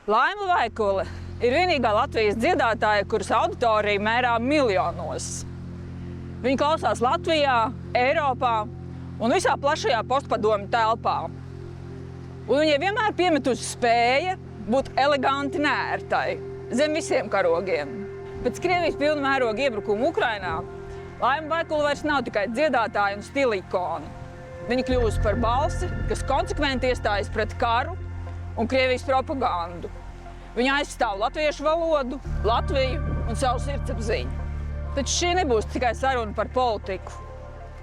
Laima Vaikule ir vienīgā Latvijas dziedātāja, kuras auditorija mērā miljonos. Viņa klausās Latvijā, Eiropā un visā plašajā postpadomju telpā. Un viņai vienmēr piemetusi spēja būt eleganti nērtai, zem visiem karogiem. Pēc Krievijas pilna mēroga iebrukuma Ukrainā Laima Vaikule vairs nav tikai dziedātāja un stila ikona. Viņa kļuvusi par balsi, kas konsekventi iestājas pret karu un Krievijas propagandu. Viņa aizstāv latviešu valodu, Latviju un savu sirdsapziņu. Taču šī nebūs tikai saruna par politiku.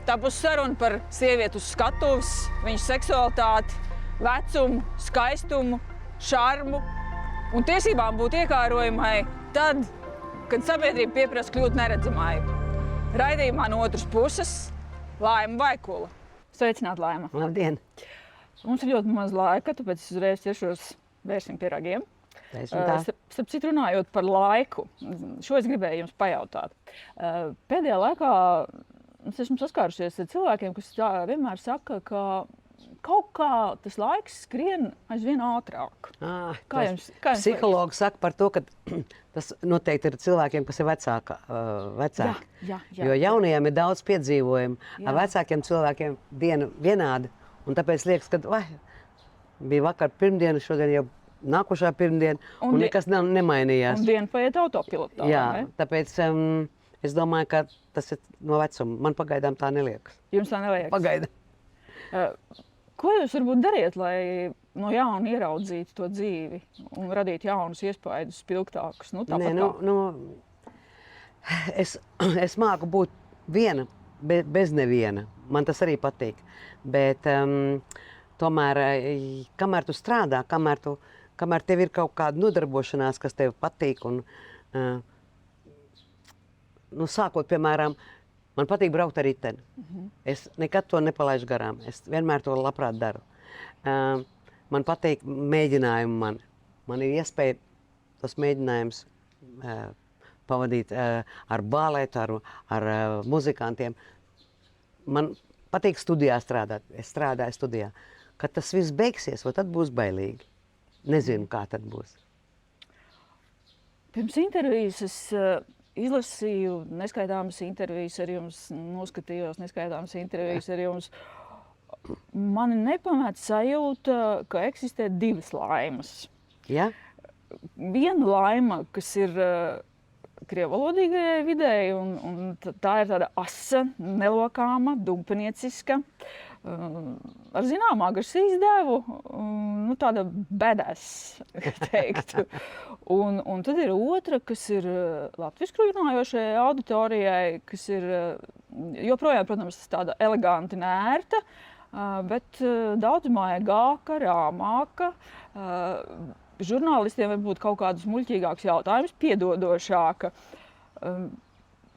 Tā būs saruna par sievietu uz skatuves, viņas seksualitāti, vecumu, skaistumu, šarmu un tiesībām būt iekārojamai tad, kad sabiedrība pieprasa kļūt neredzamai. Raidījumā no otras puses Laima Vaikule. Sveicināti, Laima! Labdien! Mums ir ļoti maz laika, tāpēc es uzreiz ķeršos vērsim pie ragiem. Starp citu, runājot par laiku, šo es gribēju jums pajautāt. Pēdējā laikā es esmu saskārušies ar cilvēkiem, kas vienmēr saka, ka kaut kā tas laiks skrien aizvien ātrāk. Kā jums psihologi saka par to, ka tas noteikti ir cilvēkiem, kas ir vecāki. Jā. Jo jaunajiem ir daudz piedzīvojumu, ar vecākiem cilvēkiem diena vienāda. Un tāpēc liekas, ka bija vakar pirmdiena, šodien jau nākošā pirmdiena, un nekas nemainījās. Un diena paiet autopilotā. Jā, tāpēc es domāju, ka tas ir no vecuma. Man pagaidām tā neliekas. Jums tā neliekas? Pagaidām. Ko jūs varbūt dariet, lai no jauna ieraudzītu to dzīvi un radītu jaunus iespaidus, spilgtākus? Es māku būt viena, bez neviena. Man tas arī patīk. Bet tomēr, kamēr tu strādā, kamēr tev ir kaut kāda nodarbošanās, kas tev patīk, un sākot, piemēram, man patīk braukt ar riteni. Es nekad to nepalaidu garām. Es vienmēr to labprāt daru. Man patīk mēģinājumi. Man ir iespēja tos mēģinājumus pavadīt ar baletu, ar muzikantiem. Man patīk studijā strādāt. Es strādāju studijā. Kad tas viss beigsies, tad būs bailīgi. Nezinu, kā tad būs. Pirms intervijas es izlasīju neskaitāmas intervijas ar jums, noskatījos neskaitāmas intervijas ar jums. Mani nepamēt sajūta, ka eksistē divas laimas. Ja? Viena laima, kas ir krievalodīgajai videi, un tā ir tāda asa, nelokāma, dumpenieciska, ar zināmu agresijas devu, tāda badass, teiktu. Un tad ir otra, kas ir latvisku runājošajai auditorijai, kas ir joprojām, protams, tāda eleganti nērta, bet daudz maigāka, rāmāka. Žurnālistiem varbūt kaut kādus muļķīgākus jautājumus, piedodošāka.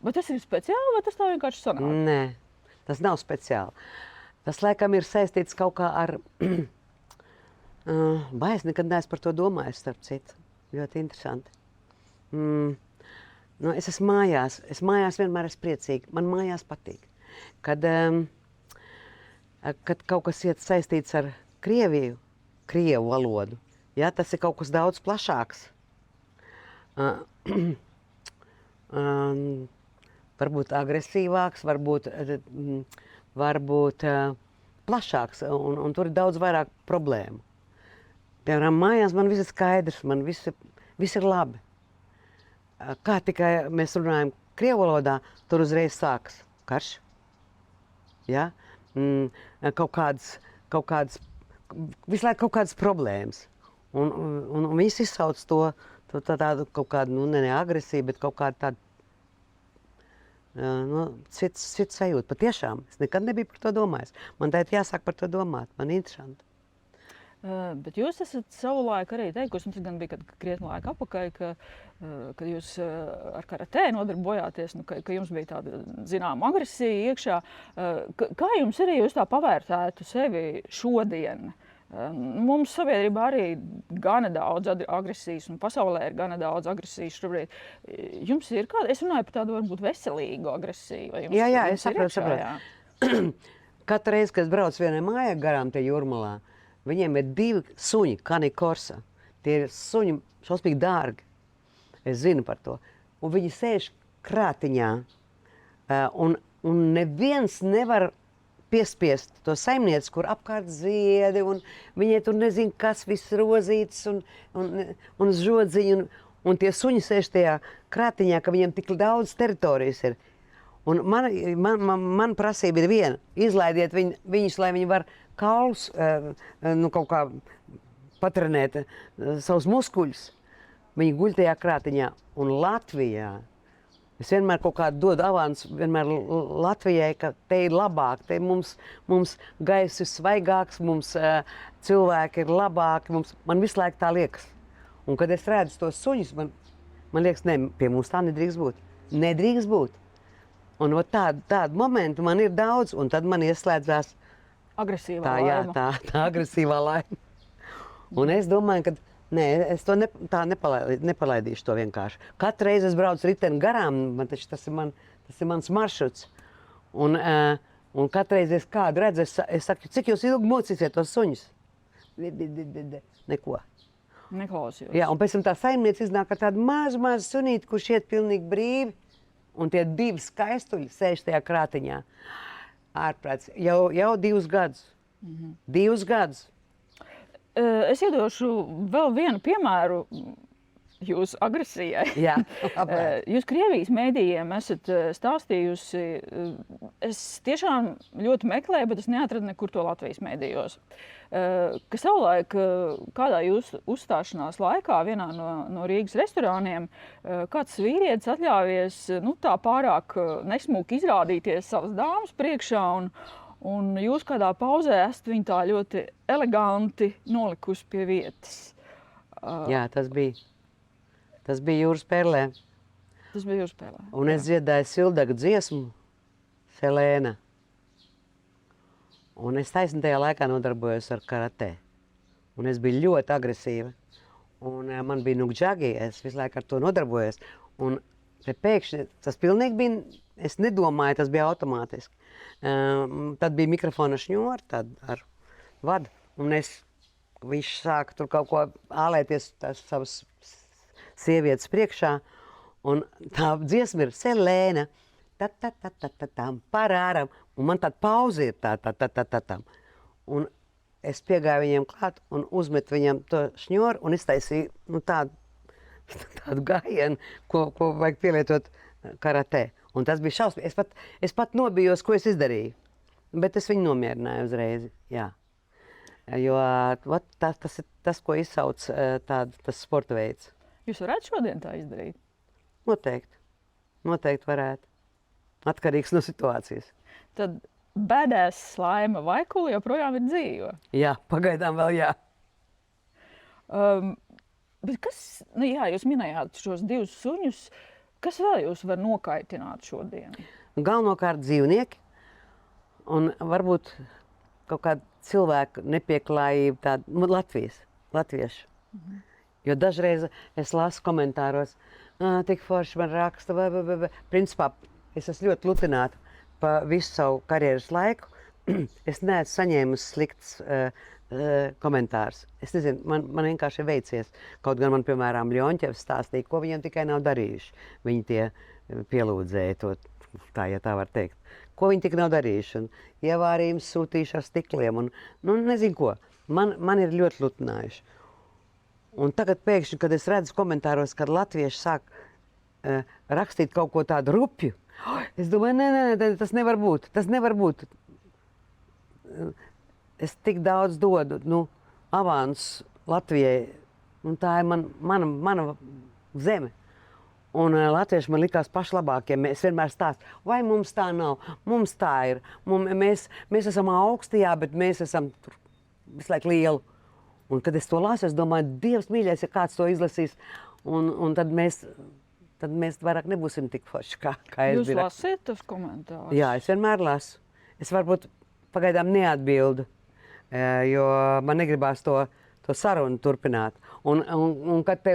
Bet tas ir speciāli, vai tas tā vienkārši sanāk? Nē, tas nav speciāli. Tas laikam ir saistīts kaut kā ar... Es nekad neesmu par to domājis, starp citu. Ļoti interesanti. Es esmu mājās. Es mājās vienmēr esmu priecīga. Man mājās patīk. Kad kaut kas iet saistīts ar Krieviju, Krievu valodu, ja, tas ir kaut kas daudz plašāks. Varbūt agresīvāks, varbūt plašāks, un tur ir daudz vairāk problēmu. Piemēram, mājās man viss ir skaidrs, man viss ir labi. Kā tikai mēs runājam krievu valodā, tur uzreiz sākas karš. Ja? Kaut kādas, visu laiku kaut kādas problēmas. Un visi izsauc tādu kaut kādu, ne agresiju, bet kaut kādu tādu citu sajūtu. Patiešām, es nekad nebiju par to domājis. Man tā ir jāsāk par to domāt, man ir interesanti. Bet jūs esat savulaik arī teikusi, un tas gan bija krietni laika apakaļ, kad jūs ar karatē nodarbojāties, ka jums bija tāda zināma agresija iekšā. Kā jums arī jūs tā pavērtētu sevi šodien? Mums sabiedrībā arī gana daudz agresijas, un pasaulē ir gana daudz agresijas šobrīd. Jums ir kāda, es runāju par tādu varbūt veselīgu agresiju. Jā, es saprotu. Katru reizi, kad es braucu vienai mājai garām te Jūrmalā, viņiem ir 2 suņi, Kani Korsa. Tie ir suņi šausmīgi dārgi. Es zinu par to. Un viņi sēž krātiņā. Un neviens nevar piespiest to saimnieci, kur apkārt ziedi, un viņai tur nezin, kas viss rozīts un žodziņi. Un tie suņi sēž tajā krātiņā, ka viņiem tik daudz teritorijas ir. Un man prasība ir viena. Izlaidiet viņus, lai viņi var kaulus kaut kā patrenēt savus muskuļus. Viņi guļ tajā krātiņā. Un Latvijā es vienmēr kaut kādu dodu avansu vienmēr Latvijai, ka te ir labāk, te mums gaiss ir svaigāks, mums cilvēki ir labāki, man visu laiku tā liekas. Un kad es redzu tos suņus, man liekas, ne, pie mums tā nedrīkst būt. Nedrīkst būt. Un tādu momentu man ir daudz, un tad man ieslēdzās agresīvā laima. Tā agresīvā laima. Un es domāju, ka nē, es to nepalaidīšu to vienkārši. Katru reizi es braucu riteni garām, tas ir mans maršruts. Un katru reizi es kādu redzu, es saku, cik jūs ilgi mocīsiet tos suņus? Neko. Neklausījos. Jā, un pēc tam tā saimniece iznāk ar tādu mazu sunīti, kurš iet pilnīgi brīvi. Un tie divi skaistuļi sēž tajā krātiņā. Ārprāts. Jau 2 gadus. 2 gadus. Es iedošu vēl vienu piemēru jūsu agresijai. Jā, Jūs Krievijas mēdījiem esat stāstījusi, es tiešām ļoti meklēju, bet es neatradu nekur to Latvijas mēdījos. Ka savulaik kādā jūsu uzstāšanās laikā vienā no Rīgas restorāniem kāds vīrietis atļāvies tā pārāk nesmuki izrādīties savas dāmas priekšā un jūs kādā pauzē esat viņu tā ļoti eleganti nolikusi pie vietas. Jā, tas bija. Tas bija Jūras Perlē. Tas bija Jūras Perlē. Un es dziedāju Sildaga dziesmu Selēna. Un es taisni tajā laikā nodarbojos ar karatē. Un es biju ļoti agresīva. Un man bija nukdžagi, es visu laiku ar to nodarbojos. Un te pēkšņi tas pilnīgi bija, es nedomāju, tas bija automātiski. Tad bija mikrofona šņori, tad ar vadu. Un viņš sāka tur kaut ko ālēties tās savas sievietes priekšā. Un tā dziesma ir Selēna. Ta-ta-ta-ta-ta-tam, parāram. Un man tāda pauze ir tā-ta-ta-ta-tam. Un es piegāju viņiem klāt un uzmetu viņam to šņoru un iztaisīju tādu gājienu, ko vajag pielietot karatē. Un tas bija šausmīgi. Es pat nobijos, ko es izdarīju. Bet es viņu nomierināju uzreiz. Jā. Jo tas ir tas, ko izsauc tas sporta veids. Jūs varētu šodien tā izdarīt? Noteikti. Noteikti varētu. Atkarīgs no situācijas. Tad badass Laima Vaikula joprojām ir dzīva? Jā, pagaidām vēl jā. Bet kas, jūs minējāt šos 2 suņus, kas vēl jūs var nokaitināt šodien? Galvenokārt dzīvnieki un varbūt kaut kāda cilvēku nepieklājība latviešu. Jo dažreiz es lasu komentāros, tik forši man raksta, principā es esmu ļoti lutināta pa visu savu karjeras laiku. Es neesmu saņēmusi slikts komentārus. Es nezinu, man vienkārši ir veicies. Kaut gan man, piemēram, Ļoņķevs stāstīja, ko viņiem tikai nav darījuši. Viņi tie pielūdzēja to, tā, ja tā var teikt. Ko viņi tik nav darījuši. Un ievārījums sūtījuši ar stikliem. Un, nezinu ko. Man ir ļoti lutinājuši. Un tagad pēkšņi, kad es redzu komentāros, kad latvieši sāk rakstīt kaut ko tādu rupju, es domāju, nē, tas nevar būt. Tas nevar būt. Es tik daudz dodu avans Latvijai, un tā ir mana zeme. Un latvieši man likās pašlabākie. Es vienmēr stāstu, vai mums tā nav, mums tā ir. Mēs esam augsti, jā, bet mēs esam tur visu laiku lieli. Un kad es to lasu, es domāju, Dievs mīļais, ja kāds to izlasīs, un tad mēs vairāk nebūsim tik forši, kā es biju. Jūs lasiet tos komentārus? Jā, es vienmēr lasu. Es varbūt pagaidām neatbildu, jo man negribās to sarunu turpināt. Un kad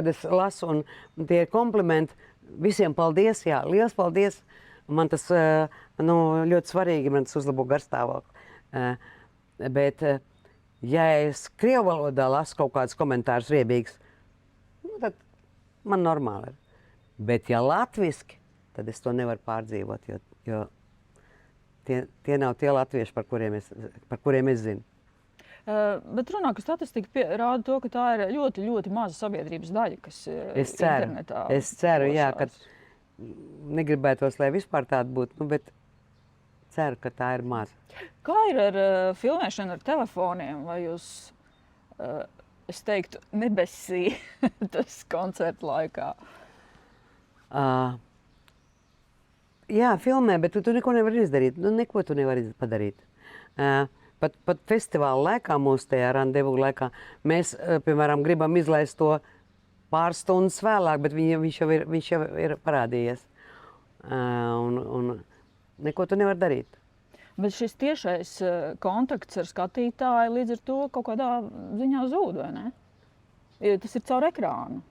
es lasu, un tie ir komplimenti, visiem paldies, jā, liels paldies. Man tas ļoti svarīgi, man tas uzlabo garstāvokli. Bet Ja es krievu valodā lasu kaut kādus komentārus riebīgus, nu, tad man normāli ir. Bet ja latviski, tad es to nevaru pārdzīvot, jo tie nav tie latvieši, par kuriem es zinu. Bet runā, ka statistika rāda to, ka tā ir ļoti, ļoti maza sabiedrības daļa, kas internetā. Es ceru, jā, ka negribētos, lai vispār tāda būtu, nu, bet ceru, ka tā ir maza. Kā ir ar filmēšanu ar telefoniem? Vai jūs, es teiktu, nebesī tas koncerta laikā? Jā, filmē, bet tu neko nevari izdarīt. Nu, neko tu nevari padarīt. Pat festivāla laikā, mūsu tajā randevu laikā, mēs, piemēram, gribam izlaist to pāris stundas vēlāk, bet viņš jau ir parādījies. Un neko tu nevar darīt. Bet šis tiešais kontakts ar skatītāju līdz ar to kaut kādā ziņā zūd, vai ne? Tas ir caur ekrānu.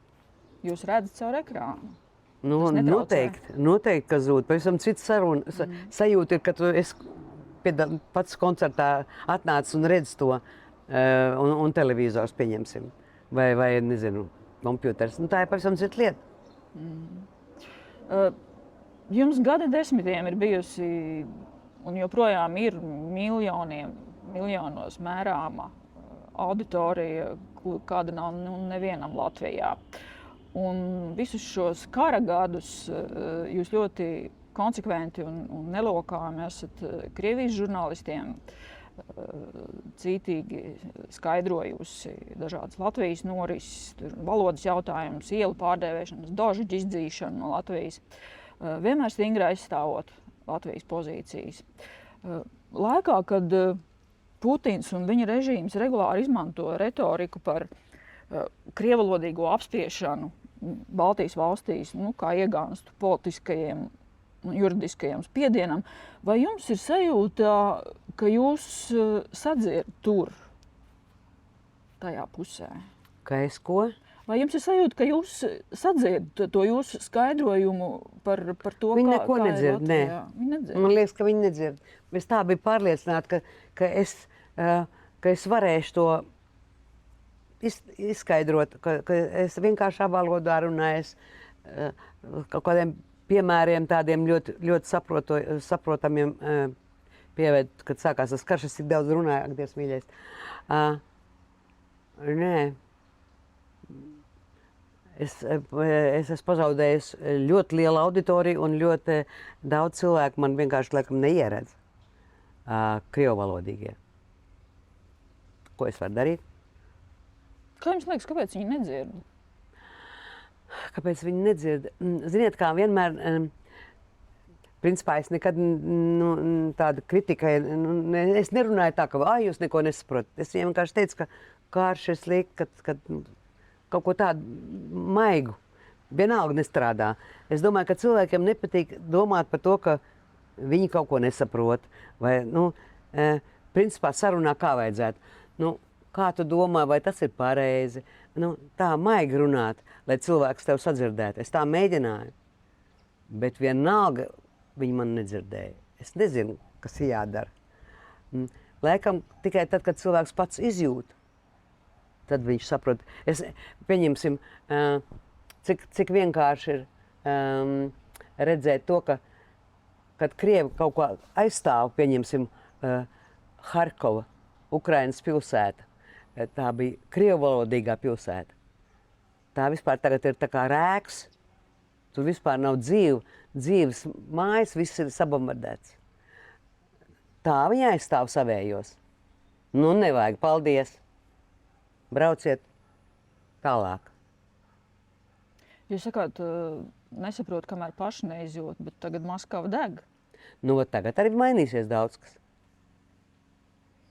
Jūs redzat caur ekrānu. Nu, noteikti, ka zūd. Pavisam cits sajūta ir, ka tu esi pats koncertā atnācis un redz to un televizors, pieņemsim. Vai nezinu, kompjuters. Nu, tā ir pavisam cita lieta. Jums gada desmitiem ir bijusi un joprojām ir miljonos mērāma auditorija, kāda nav nevienam Latvijā. Un visus šos kara gadus jūs ļoti konsekventi un nelokāmi esat Krievijas žurnālistiem cītīgi skaidrojusi dažādas Latvijas norises, valodas jautājumus, ielu pārdēvēšanas, dažu izdzīšanu no Latvijas, vienmēr stingri aizstāvot Latvijas pozīcijas. Laikā, kad Putins un viņa režīms regulāri izmanto retoriku par krievalodīgo apspiešanu Baltijas valstīs, kā iegānstu politiskajiem un juridiskajiem spiedienam, vai jums ir sajūta, ka jūs sadzirdat tur, tajā pusē? Ka es ko? Vai jums ir sajūta, ka jūs sadzirdat to jūsu skaidrojumu par to, viņi neko nedzird, nē. Viņi nedzird. Man liekas, ka viņi nedzird. Es tā biju pārliecināta, ka es varēšu to izskaidrot, ka es vienkāršā valodā runāju, kaut kādiem piemēriem tādiem ļoti, ļoti saprotamiem pievedu, kad sākās tas karš, es tik daudz runāju, ak, Dievs mīļais. Nē. Es esmu pazaudējis ļoti lielu auditoriju un ļoti daudz cilvēku man vienkārši laikam neieredz krievalodīgie. Ko es varu darīt? Kā jums liekas, kāpēc viņi nedzird? Kāpēc viņi nedzird? Ziniet, kā vienmēr, principā es nekad tāda kritika, es nerunāju tā, ka jūs neko nesaprotat. Es vienkārši teicu, ka karš ir slikti, ka kaut ko tādu maigu vienalga nestrādā. Es domāju, ka cilvēkiem nepatīk domāt par to, ka viņi kaut ko nesaprot. Vai, principā sarunā kā vajadzētu. Kā tu domā, vai tas ir pareizi? Tā maigi runāt, lai cilvēks tev sadzirdētu. Es tā mēģināju. Bet vienalga viņi man nedzirdēja. Es nezinu, kas ir jādara. Laikam tikai tad, kad cilvēks pats izjūt, tad viņš saprot. Pieņemsim, cik vienkārši ir redzēt to, ka, kad Krievi kaut ko aizstāv, pieņemsim, Harkova, Ukrainas pilsēta. Tā bija krievalodīgā pilsēta. Tā vispār tagad ir tā kā rēks. Tur vispār nav dzīves mājas, viss ir sabombardēts. Tā viņa aizstāv savējos. Nevajag, paldies. Brauciet tālāk. Jūs sakāt, nesaprotu, kamēr paši neizjūt, bet tagad Maskava deg. Tagad arī mainīsies daudz kas.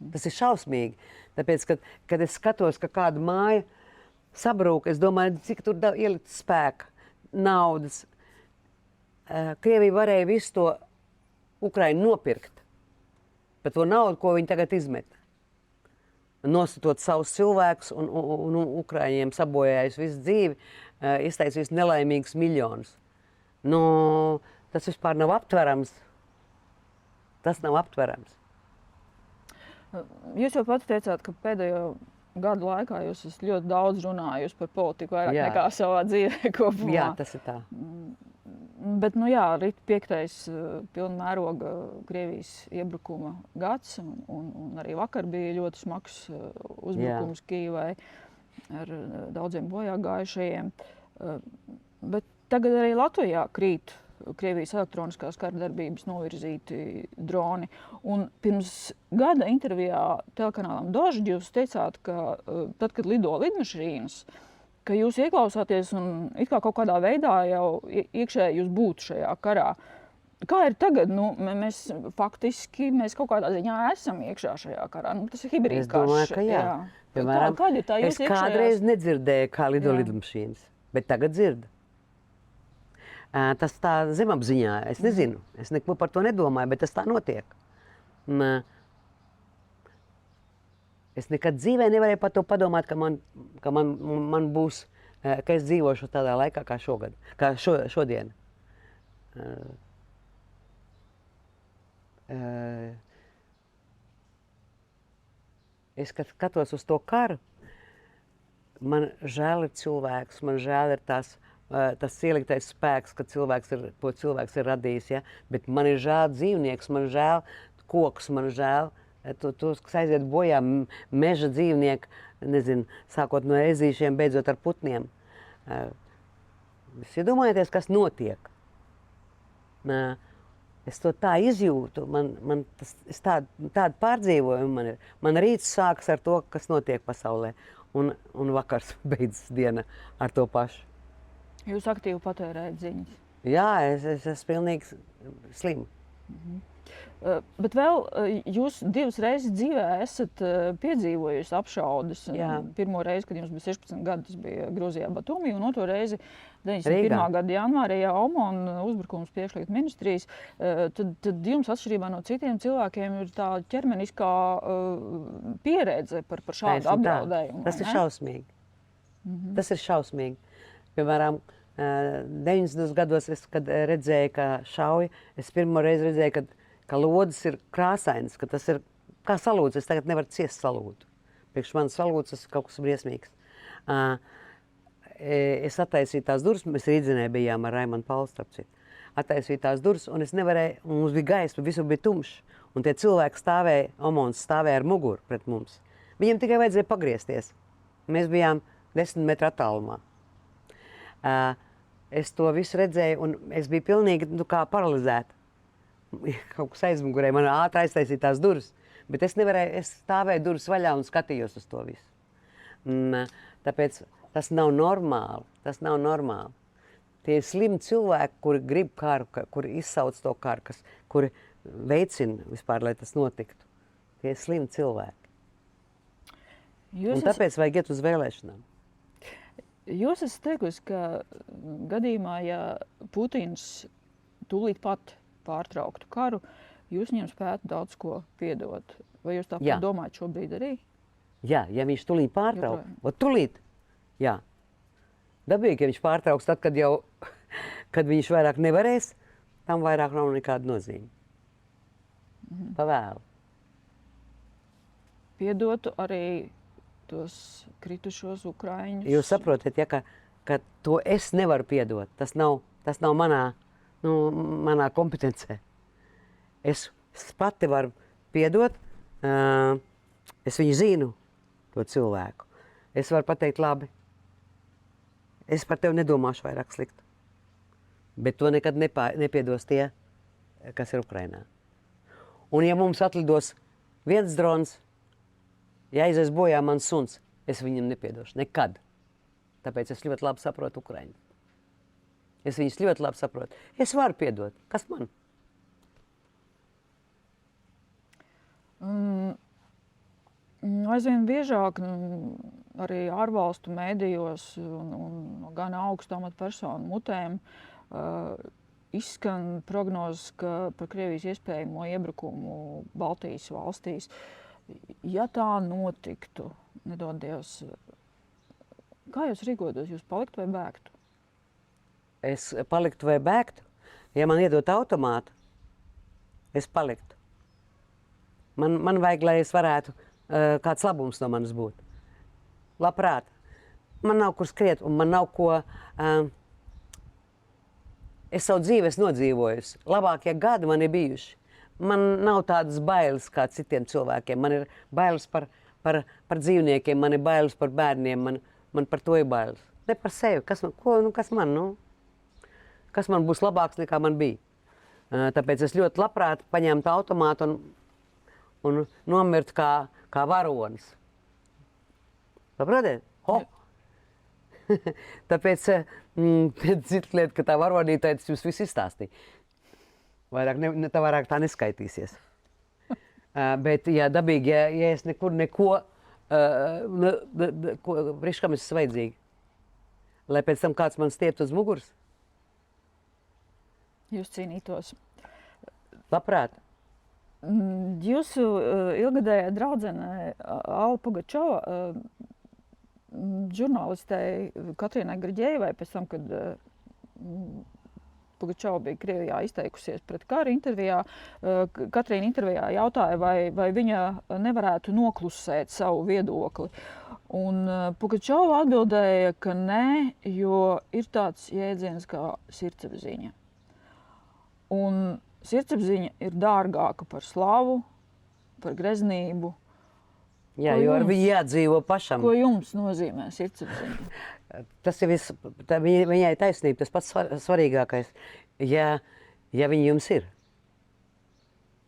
Tas ir šausmīgi. Tāpēc, kad es skatos, ka kāda māja sabrūk, es domāju, cik tur ielikt spēka, naudas. Krievija varēja visu to Ukrainu nopirkt. Par to naudu, ko viņi tagad izmet. Nostatot savus cilvēkus un Ukraiņiem sabojājis visu dzīvi, iztaisījis nelaimīgus miljonus. Tas vispār nav aptverams. Tas nav aptverams. Jūs jau pats teicāt, ka pēdējo gadu laikā jūs esat ļoti daudz runājusi par politiku, vairāk nekā savā dzīvē kopumā. Jā, tas ir tā. Bet, rīt 5. pilna mēroga Krievijas iebrukuma gads, un arī vakar bija ļoti smags uzbrukums Kijivai ar daudziem bojāgājušajiem. Bet tagad arī Latvijā krīt Krievijas elektroniskās karadarbības novirzīti droni. Un pirms gada intervijā telekanālam Dožd jūs teicāt, ka tad, kad lido lidmašīnas, ka jūs ieklausāties un it kā kaut kādā veidā jau iekšēji jūs būtu šajā karā. Kā ir tagad? Mēs faktiski kaut kādā ziņā esam iekšā šajā karā. Tas ir hibrīds karš. Es domāju, ka jā. Piemēram, kāda ir tā jūs iekšējās? Kādreiz nedzirdēju, kā lido lidmašīnas, bet tagad dzirdu. Tas tā zemapziņā, es nezinu, es neko par to nedomāju, bet tas tā notiek. Es nekad dzīvē nevarēju par to padomāt, ka man būs, ka es dzīvošu tādā laikā kā šogad, kā šodien. Es, kad skatos uz to karu, man žēl ir cilvēks, man žēl ir tas ieliktais spēks, ko cilvēks ir radījis, ja? Bet man ir žēl dzīvnieks, man žēl koks, man žēl tos, kas aiziet bojā, meža dzīvnieki, nezinu, sākot no ezīšiem, beidzot ar putniem. Jūs iedomājieties, kas notiek. Es to tā izjūtu, es tādu pārdzīvojumu man ir. Man rīts sākas ar to, kas notiek pasaulē, un vakars beidzas diena ar to pašu. Jūs aktīvi patērējat ziņas? Jā, es esmu pilnīgi slima. Bet vēl jūs 2 reizes dzīvē esat piedzīvojusi apšaudes. Pirmo reizi, kad jums bija 16 gadi, tas bija Grūzijā Batumī, un otro reizi 91. gada janvārī OMON uzbrukums pie iekšlietu ministrijas. Tad jums, atšķirībā no citiem cilvēkiem, ir tā ķermeniskā pieredze par šādu apdraudējumu. Tas ir šausmīgi. Tas ir šausmīgi. Piemēram, 90. gados, kad redzēju, ka šauja, es pirmo reizi redzēju, ka lodes ir krāsainas, ka tas ir kā salūts. Es tagad nevaru ciest salūtu. Priekš manas salūts tas ir kaut kas briesmīgs. Es attaisīju tās durvis, mēs Rīdzenē bijām ar Raimondu Paulu, starp citu. Attaisīju tās durvis, un es nevarēju, un mums bija gaisma, visur bija tumšs. Un tie cilvēki stāvēja, OMONs stāvēja ar muguru pret mums. Viņiem tikai vajadzēja pagriezties. Mēs bijām 10 metru attālumā. Es to visu redzēju, un es biju pilnīgi kā paralizēta. Kaut kas aizmugurē, man ātri aiztaisīja tās durvis, bet es nevarēju, es stāvēju durvis vaļā un skatījos uz to visu. Tāpēc tas nav normāli, Tie ir slimi cilvēki, kuri grib karu, kuri izsauc to karu, kuri veicina vispār, lai tas notiktu. Tie ir slimi cilvēki. Un tāpēc vajag iet uz vēlēšanām. Jūs esat teikusi, ka gadījumā, ja Putins tūlīt pat pārtrauktu karu, jūs viņam spētu daudz ko piedot. Vai jūs tāpat domājat šobrīd arī? Jā, ja viņš tūlīt pārtrauktu, tūlīt, jā. Dabīgi, ja viņš pārtrauks tad, kad viņš vairāk nevarēs, tam vairāk nav nekāda nozīme. Pavēlu. Piedotu arī tos kritušos ukraiņus. Jūs saprotat, ka to es nevaru piedot. Tas nav manā kompetencē. Es pati varu piedot, es viņu zinu, to cilvēku. Es varu pateikt, labi, es par tevi nedomāšu vairāk sliktu. Bet to nekad nepiedos tie, kas ir Ukrainā. Un ja mums atlidos viens drons, ja aizies bojā mans suns, es viņam nepiedošu. Nekad. Tāpēc es ļoti labi saprotu Ukraiņu. Es viņus ļoti labi saprotu. Es varu piedot. Kas man? Aizvien biežāk arī ārvalstu mēdījos un gan augstu amatpersonu mutēm izskan prognozes par Krievijas iespējamo iebrukumu Baltijas valstīs. Ja tā notiktu, nedod Dievs, kā jūs rīkotos? Jūs paliktu vai bēgtu? Es paliktu vai bēgtu? Ja man iedot automātu, es paliktu. Man vajag, lai es varētu kāds labums no manis būt. Labprāt. Man nav kur skriet, un man nav ko... Es savu dzīvi esmu nodzīvojusi. Labākie gadi man ir bijuši. Man nav tādas bailes kā citiem cilvēkiem. Man ir bailes par dzīvniekiem, man ir bailes par bērniem, man par to ir bailes. Ne par sevi. Kas man būs labāks nekā man bija. Tāpēc es ļoti labprāt paņemtu automātu un nomirtu kā varonis. Saprotiet? Ho! Tāpēc cita lieta, ka tā varonītāja jums visu izstāstīja. Vairāk tā neskaitīsies. Bet, ja dabīgi, ja es nekur neko, priekš kam es esmu vajadzīgi? Lai pēc tam kāds man stiept uz muguras? Jūs cīnītos. Labprāt. Jūsu ilgadējā draudzene Alla Pugačova žurnālistei Katrīnai Grģējevai pēc tam, kad Pugačova bija Krievijā izteikusies pret karu intervijā, Katrīna intervijā jautāja, vai viņa nevarētu noklusēt savu viedokli. Un Pugačova atbildēja, ka nē, jo ir tāds jēdziens kā sirdsapziņa. Un sirdsapziņa ir dārgāka par slavu, par greznību. Jā, jo ar viņu jādzīvo pašam. Ko jums nozīmē sirdsapziņa? Tas ir viņai taisnība, tas pats svarīgākais. Ja viņi jums ir.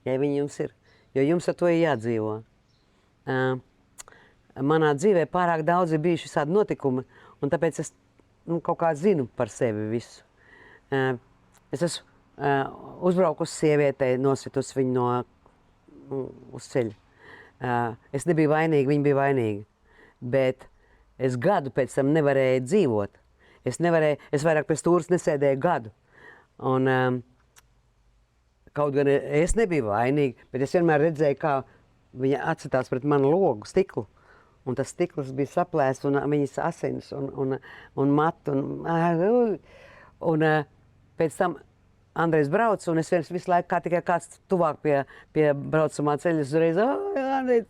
Ja viņi jums ir. Jo jums ar to ir jādzīvo. Manā dzīvē pārāk daudz ir bijuši visādi notikumi, un tāpēc es kaut kā zinu par sevi visu. Es esmu uzbraukusi sievietei, nositusi viņu uz ceļa. Es nebiju vainīga, viņa bija vainīga. Bet es gadu pēc tam nevarēju dzīvot. Es vairāk pie stūres nesēdēju gadu. Un, kaut gan es nebiju vainīga, bet es vienmēr redzēju, kā viņa atcitās pret manu logu, stiklu. Un tas stikls bija saplēsts, un viņas asins, un matu. Un pēc tam Andrejs brauc, un es visu laiku, kā tikai kāds tuvāk pie braucamā ceļa, uzreiz, Andrejs,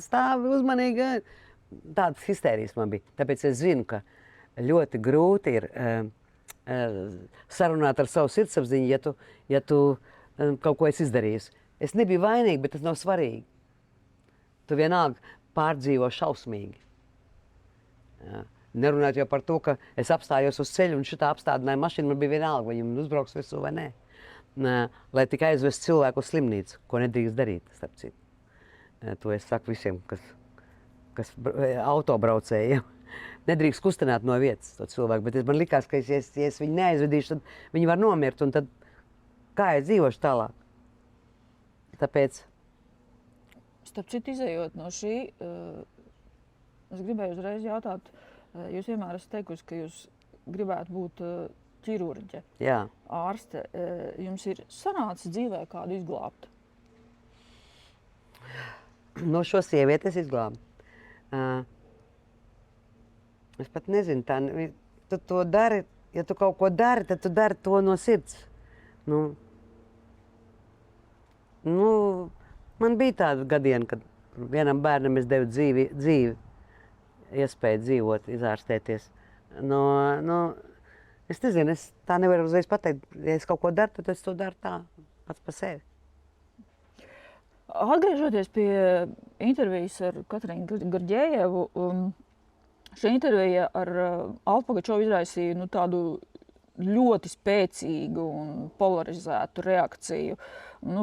stāvi uzmanīgi. Tādas histērijas man bija. Tāpēc es zinu, ka ļoti grūti ir sarunāt ar savu sirdsapziņu, ja tu kaut ko esi izdarījusi. Es nebiju vainīga, bet tas nav svarīgi. Tu vienalga pārdzīvo šausmīgi. Nerunāt jau par to, ka es apstājos uz ceļu un šitā apstādināja mašīna, man bija vienalga, vai viņam uzbrauks visu vai nē. Lai tikai aizvest cilvēku uz slimnīcu, ko nedrīkst darīt, starp citu. To es saku visiem, kas autobraucējiem. Nedrīkst kustināt no vietas to cilvēku, bet man likās, ka ja es viņu neaizvedīšu, tad viņi var nomirt, un tad kā es dzīvošu tālāk? Tāpēc... Starp citu, izējot no šī, es gribēju uzreiz jautāt, jūs vienmēr esat teikusi, ka jūs gribētu būt ķirurģe, ārste. Jums ir sanācis dzīvē kādu izglābt? No šo sievieti es izglābu. Es pat nezinu, tu to dari, ja tu kaut ko dari, tad tu dari to no sirds. Man bija tāda gadiena, kad vienam bērnam es devu dzīvi, iespēju dzīvot, izārstēties. Es nezinu, es tā nevaru uzreiz pateikt. Ja es kaut ko daru, tad es to daru tā, pats par sevi. Atgriežoties pie intervijas ar Katrīnu Grģējevu, šī intervija ar Allu Pugačovu izraisīja tādu ļoti spēcīgu un polarizētu reakciju.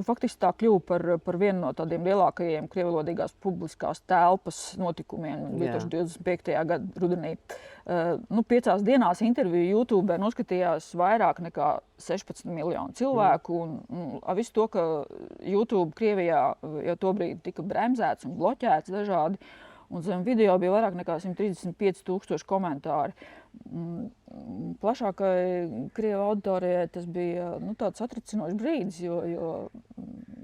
Faktiski tā kļuva par vienu no tādiem lielākajiem krievvalodīgās publiskās telpas notikumiem 2025. Gada rudenī. 5 dienās interviju YouTube noskatījās vairāk nekā 16 miljonu cilvēku. Un visu to, ka YouTube Krievijā jau tobrīd tika bremzēts un bloķēts dažādi. Un zem video bija vairāk nekā 135,000 komentāri. Plašākai Krievu auditorijai tas bija tāds satricinošs brīdis, jo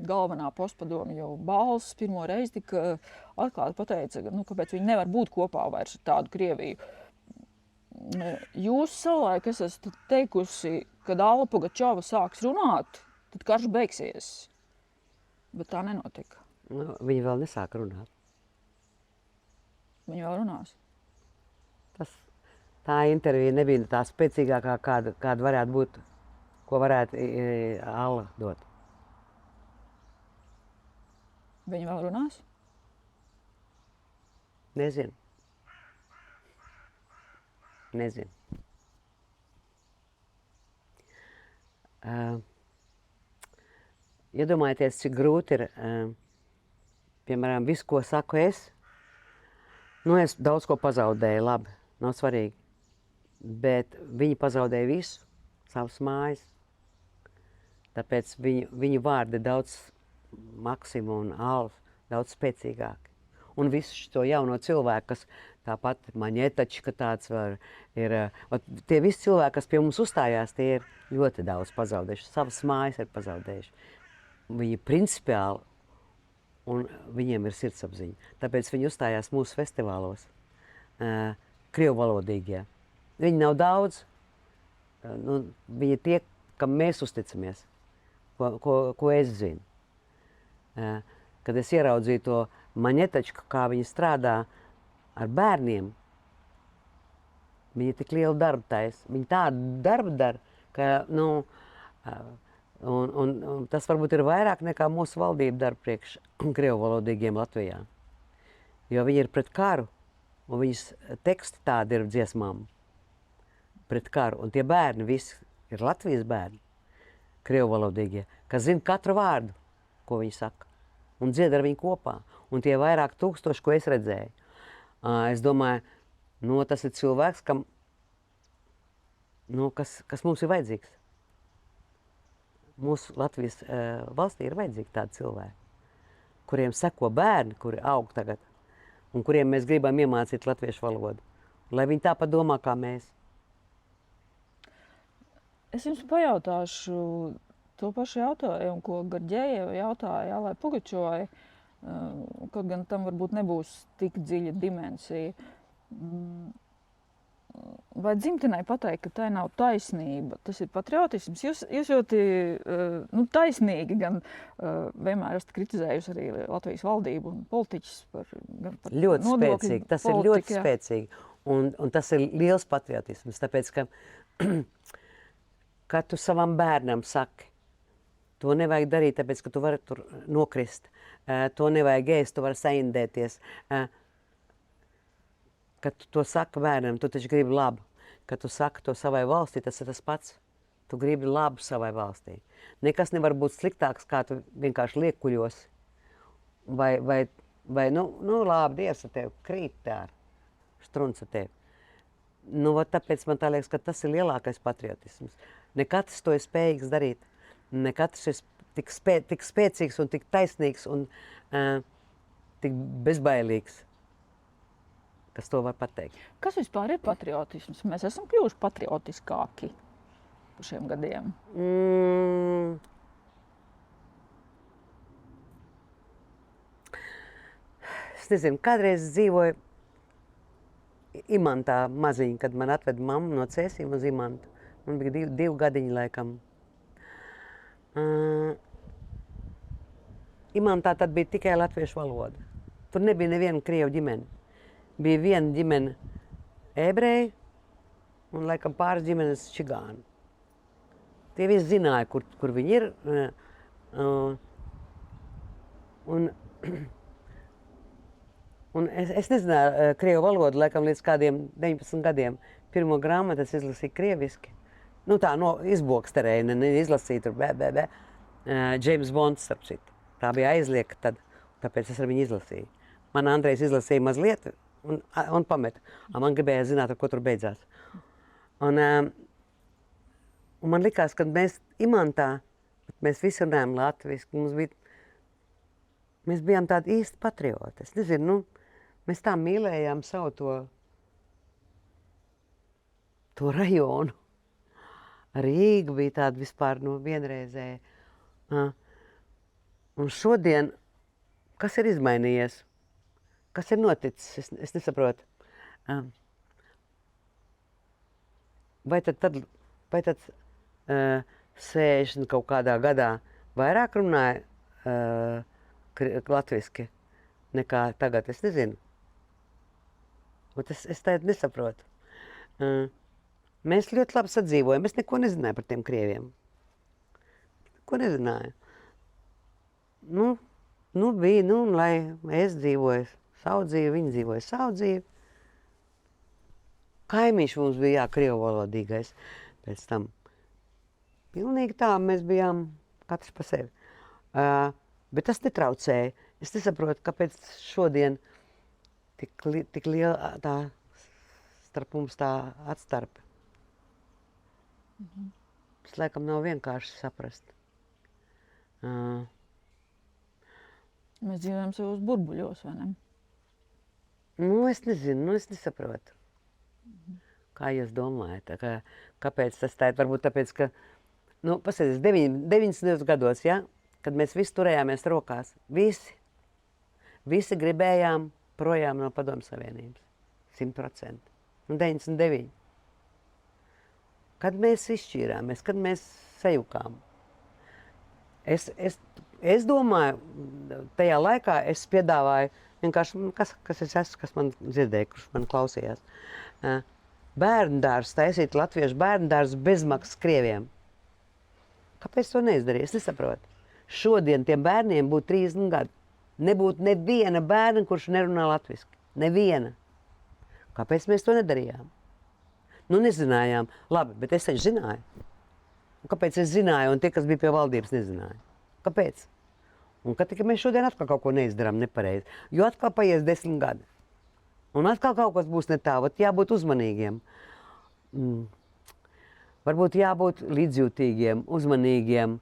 galvenā postpadomju balss pirmo reizi tika atklāti pateica, kāpēc viņi nevar būt kopā vairs ar tādu Krieviju. Jūs savulaik esat teikusi, kad Alla Pugačova sāks runāt, tad karš beigsies. Bet tā nenotika. Nu, viņi vēl nesāk runāt. Viņi vēl runās. Tā intervija nebija tā spēcīgākā, kāda varētu būt, ko varētu Alla dot. Viņi vēl runās? Nezinu. Iedomājieties, cik grūti ir, piemēram, visu, ko saku es. Nu, es daudz ko pazaudēju, labi, nav svarīgi. Bet viņi pazaudēja visu, savas mājas. Tāpēc viņu vārdi daudz Maksima un Alfa daudz spēcīgāki. Un visu šo jauno cilvēku, kas tāpat Maņetačka tāds var, ir, tie visi cilvēki, kas pie mums uzstājās, tie ir ļoti daudz pazaudējuši, savas mājas ir pazaudējuši. Viņi principiāli, un viņiem ir sirdsapziņa. Tāpēc viņi uzstājās mūsu festivālos, krievvalodīgie. Viņi nav daudz, nu, viņi tie, kam mēs uzticamies, ko es zinu. Kad es ieraudzīju to Maņetačku, kā viņi strādā ar bērniem, viņi tik lielu darbu taisa. Viņi tādu darbu dara, ka, nu, un tas varbūt ir vairāk nekā mūsu valdība dara priekš krievvalodīgiem Latvijā. Jo viņi ir pret karu, un viņas teksti tādi ir dziesmām pret karu. Un tie bērni visi ir Latvijas bērni, krievvalodīgie, kas zina katru vārdu, ko viņi saka. Un dzied ar viņu kopā. Un tie vairāk tūkstoši, ko es redzēju. Es domāju, nu, tas ir cilvēks, kas mums ir vajadzīgs. Mūsu Latvijas valstī ir vajadzīgi tādi cilvēki, kuriem seko bērni, kuri aug tagad, un kuriem mēs gribam iemācīt latviešu valodu. Lai viņi tāpat domā, kā mēs. Es jums pajautāšu to pašu jautājumu, ko Garģējeva jautāja Allai Pugačovai, kaut gan tam varbūt nebūs tik dziļa dimensija. Vai dzimtenei pateikt, ka tai nav taisnība? Tas ir patriotisms. Jūs ļoti taisnīgi gan vienmēr esat kritizējusi arī Latvijas valdību un politiķus par ļoti nodokļu spēcīgi. Tas politiku, ir ļoti spēcīgi. Un tas ir liels patriotisms, tāpēc, ka tu savam bērnam saki, to nevajag darīt, tāpēc, ka tu vari tur nokrist. To nevajag ēst, tu vari saindēties. Kad tu to saki bērnam, tu taču gribi labu. Kad tu saki to savai valstī, tas ir tas pats. Tu gribi labu savai valstī. Nekas nevar būt sliktāks, kā tu vienkārši liekuļosi. Vai labi, Dievs ar tevi, krīt tā ar strunca tevi. Nu, tāpēc man tā liekas, ka tas ir lielākais patriotisms. Ne katrs to ir spējīgs darīt. Ne katrs ir tik spēcīgs un tik taisnīgs un tik bezbailīgs, kas to var pateikt. Kas vispār ir patriotisms? Mēs esam kļuvuši patriotiskāki par šiem gadiem. Es nezinu, kādreiz dzīvoju Imantā maziņa, kad man atveda mammu no Cēsīm uz Imantu. Man bija divi gadiņi laikam. Imantā tad bija tikai latviešu valoda. Tur nebija neviena krievu ģimene. Bija viena ģimene ebreji un laikam pāris ģimenes čigāni. Tie visi zināja, kur viņi ir. Un es nezināju krievu valodu, laikam līdz kādiem 19 gadiem. Pirmo grāmatu es izlasīju krieviski. Nu tā, izboksterēju, izlasīju tur, James Bonds, starp citu. Tā bija aizliegta tad, tāpēc es ar viņu izlasīju. Man Andrejs izlasīja mazliet un pameta. Man gribēja zināt, ar ko tur beidzās. Un man likās, ka mēs Imantā, mēs visi runājam latviski, mēs bijām tādi īsti patrioti. Es nezinu, mēs tā mīlējām savu to rajonu. Rīga bija tāda vispār vienreizēja. Un šodien, kas ir izmainījies? Kas ir noticis? Es nesaprotu. Vai tad 60 kaut kādā gadā vairāk runāja latviski nekā tagad. Es nezinu. Es tādu nesaprotu. Mēs ļoti labi sadzīvojam. Es neko nezināju par tiem krieviem. Ko nezināju. Bija, lai es dzīvoju savu dzīvi, viņi dzīvoja savu dzīvi. Kaimiņš mums bija, krievu valodīgais. Pēc tam pilnīgi tā mēs bijām katrs pa sevi. Bet tas netraucēja. Es nesaprotu, kāpēc šodien tik liela tā starp mums tā atstarpe. Tas laikam nav vienkārši saprast. Mēs dzīvojam savos burbuļos, vai ne? Es nezinu, es nesaprotu. Kā jūs domājat? Kāpēc tas tā ir? Varbūt tāpēc, ka, pasēdieties, 90. gados, ja, kad mēs visi turējāmies rokās, visi gribējām projām no Padomju Savienības. 100%. 99. Kad mēs izšķīrāmies, kad mēs sajukām. Es domāju, tajā laikā es piedāvāju vienkārši, kas es esmu, kas man dzirdēja, kurš man klausījās. Bērndārs, taisīt latviešu bērndārs bezmaksas krieviem. Kāpēc to neizdarīja? Es nesaprotu. Šodien tiem bērniem būtu 30 gadi. Nebūtu neviena bērna, kurš nerunā latviski. Neviena. Kāpēc mēs to nedarījām? Nezinājām. Labi, bet es taču zināju. Un kāpēc es zināju, un tie, kas bija pie valdības, nezināja? Kāpēc? Un ka tikai mēs šodien atkal kaut ko neizdarām nepareizi. Jo atkal paies 10 gadi. Un atkal kaut kas būs ne tā. Jābūt uzmanīgiem. Varbūt jābūt līdzjūtīgiem, uzmanīgiem,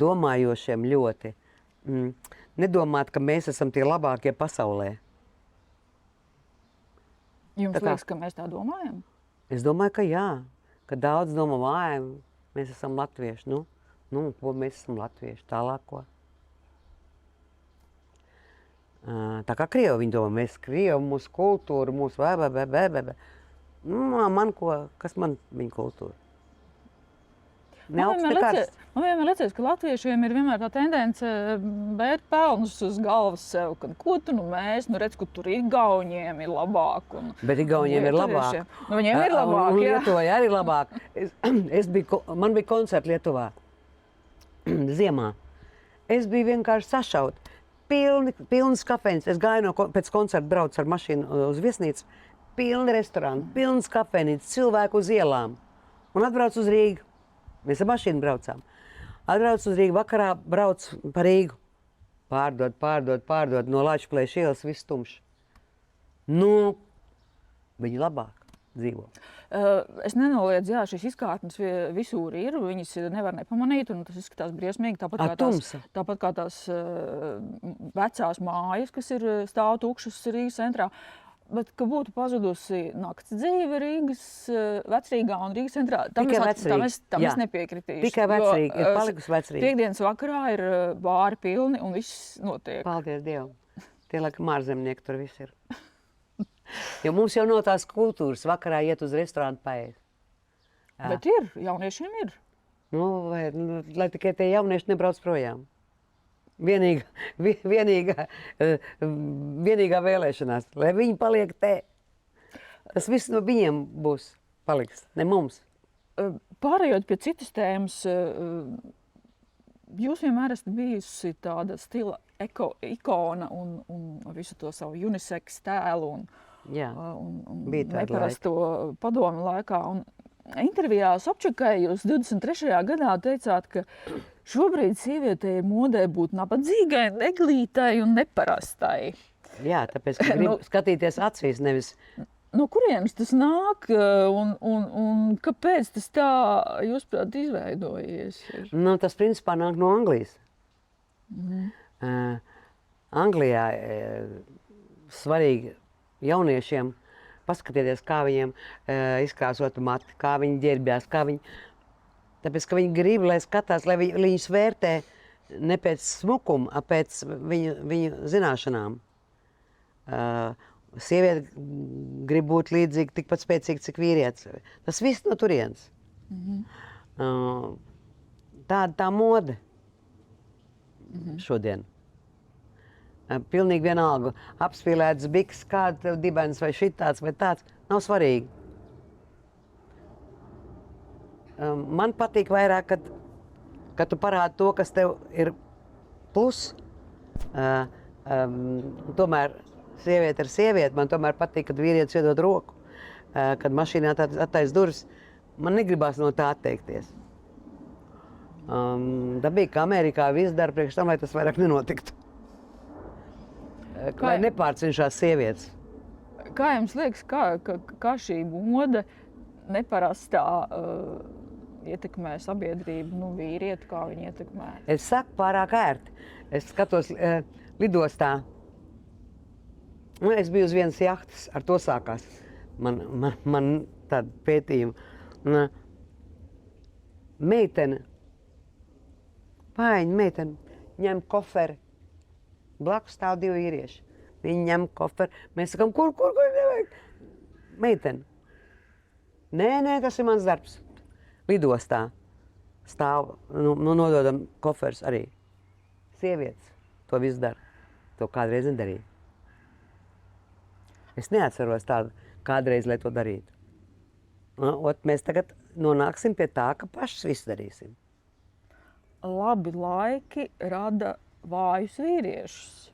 domājošiem ļoti. Nedomāt, ka mēs esam tie labākie pasaulē. Jums liekas, ka mēs tā domājam? Es domāju, ka jā. Ka daudz domā, mēs esam latvieši. Ko mēs esam latvieši? Tālāk ko? Tā kā krievi viņi domā, mēs krievi, mūsu kultūra, mūsu man ko, kas man viņa kultūra? Man vienmēr liekas, ka latviešiem ir vienmēr tā tendence bērt pelnus uz galvas sev, ka ko tu mēs, redz, ka tur Igauniem ir labāk. Bet Igauniem ir labāk. Viņiem ir labāk, un Lietuvai arī labāk. Man bija koncerti Lietuvā ziemā. Es biju vienkārši sašaut. Pilns kafejnīcas. Es gāju pēc koncerta braucu ar mašīnu uz viesnīcu. Pilni restorāni, pilns kafejnīcas, cilvēku uz ielām. Un atbraucu uz Rīgu. Mēs ar mašīnu braucām. Atbraucu uz Rīgu, vakarā braucu pa Rīgu. Pārdod no Lačplēša ielas viss tumšs. Viņi labāk dzīvo. Es nenoliedzu, jā, šīs izkārtnes visur ir, viņas nevar nepamanīt, un tas izskatās briesmīgi. Tāpat kā tās vecās mājas, kas ir stāv tukšas Rīgas centrā. Bet, ka būtu pazudusi nakts dzīve Rīgas, Vecrīgā un Rīgas centrā, tam es nepiekritīšu. Tikai Vecrīga, ir palikusi Vecrīga. Piektdienas vakarā ir bāri pilni un viss notiek. Paldies Dievam. Tie laikam ārzemnieki tur viss ir. Jo mums jau no tās kultūras vakarā iet uz restorānu paēst. Bet ir, jauniešiem ir. Lai tikai tie jaunieši nebrauc projām. Vienīgā vēlēšanās, lai viņi paliek te. Tas viss no viņiem paliks, ne mums. Pārējot pie citas tēmas, jūs vienmēr esat bijusi tāda stila ikona un visu to savu unisex tēlu un neparasto padomu laikā. Un intervijā Sobčakai jūs 23. gadā teicāt, ka šobrīd sievietei ir modē būt nabadzīgai, neglītai un neparastai. Jā, tāpēc, ka grib skatīties acīs, nevis... No kurienes tas nāk un kāpēc tas tā, jūsuprāt, izveidojies? Tas principā nāk no Anglijas. Anglijā svarīgi jauniešiem paskatieties, kā viņiem izkrāsota mati, kā viņi ģērbjās, tāpēc, ka viņi grib, lai skatās, lai viņus vērtē ne pēc smukuma, pēc viņu zināšanām. Sieviete grib būt līdzīga, tikpat spēcīga, cik vīrietis. Tas viss no turienes. Tā mode šodien. Pilnīgi vienalga. Apspīlēts biks, kāds tev dibens vai šitāds vai tāds. Nav svarīgi. Man patīk vairāk, kad tu parādi to, kas tev ir plus. Tomēr sieviete ir sieviete. Man tomēr patīk, kad vīrietis iedod roku. Kad mašīnā attaisa durvis. Man negribās no tā atteikties. Dabīgi, ka Amerikā viss dara priekš tam, lai tas vairāk nenotiktu. Lai nepārcenšās sievietes. Kā jums liekas, kā šī moda neparastā ietekmē sabiedrību, vīrieti, kā viņi ietekmē? Es saku pārāk ērti. Es skatos lidostā. Es biju uz vienas jahtas, ar to sākās. Man tāda pētījuma. Meitene, pāiņa meitene, ņem koferi. Blakus stāv 2 vīrieši. Viņi ņem koferi. Mēs sakām, kur nevajag? Meitene. Nē, tas ir mans darbs. Lidostā stāv, nododam koferus arī. Sievietes to visu dara. To kādreiz nedarīja. Es neatceros tādu kādreiz, lai to darītu. Mēs tagad nonāksim pie tā, ka pašas visu darīsim. Labi laiki rada vājus vīriešus.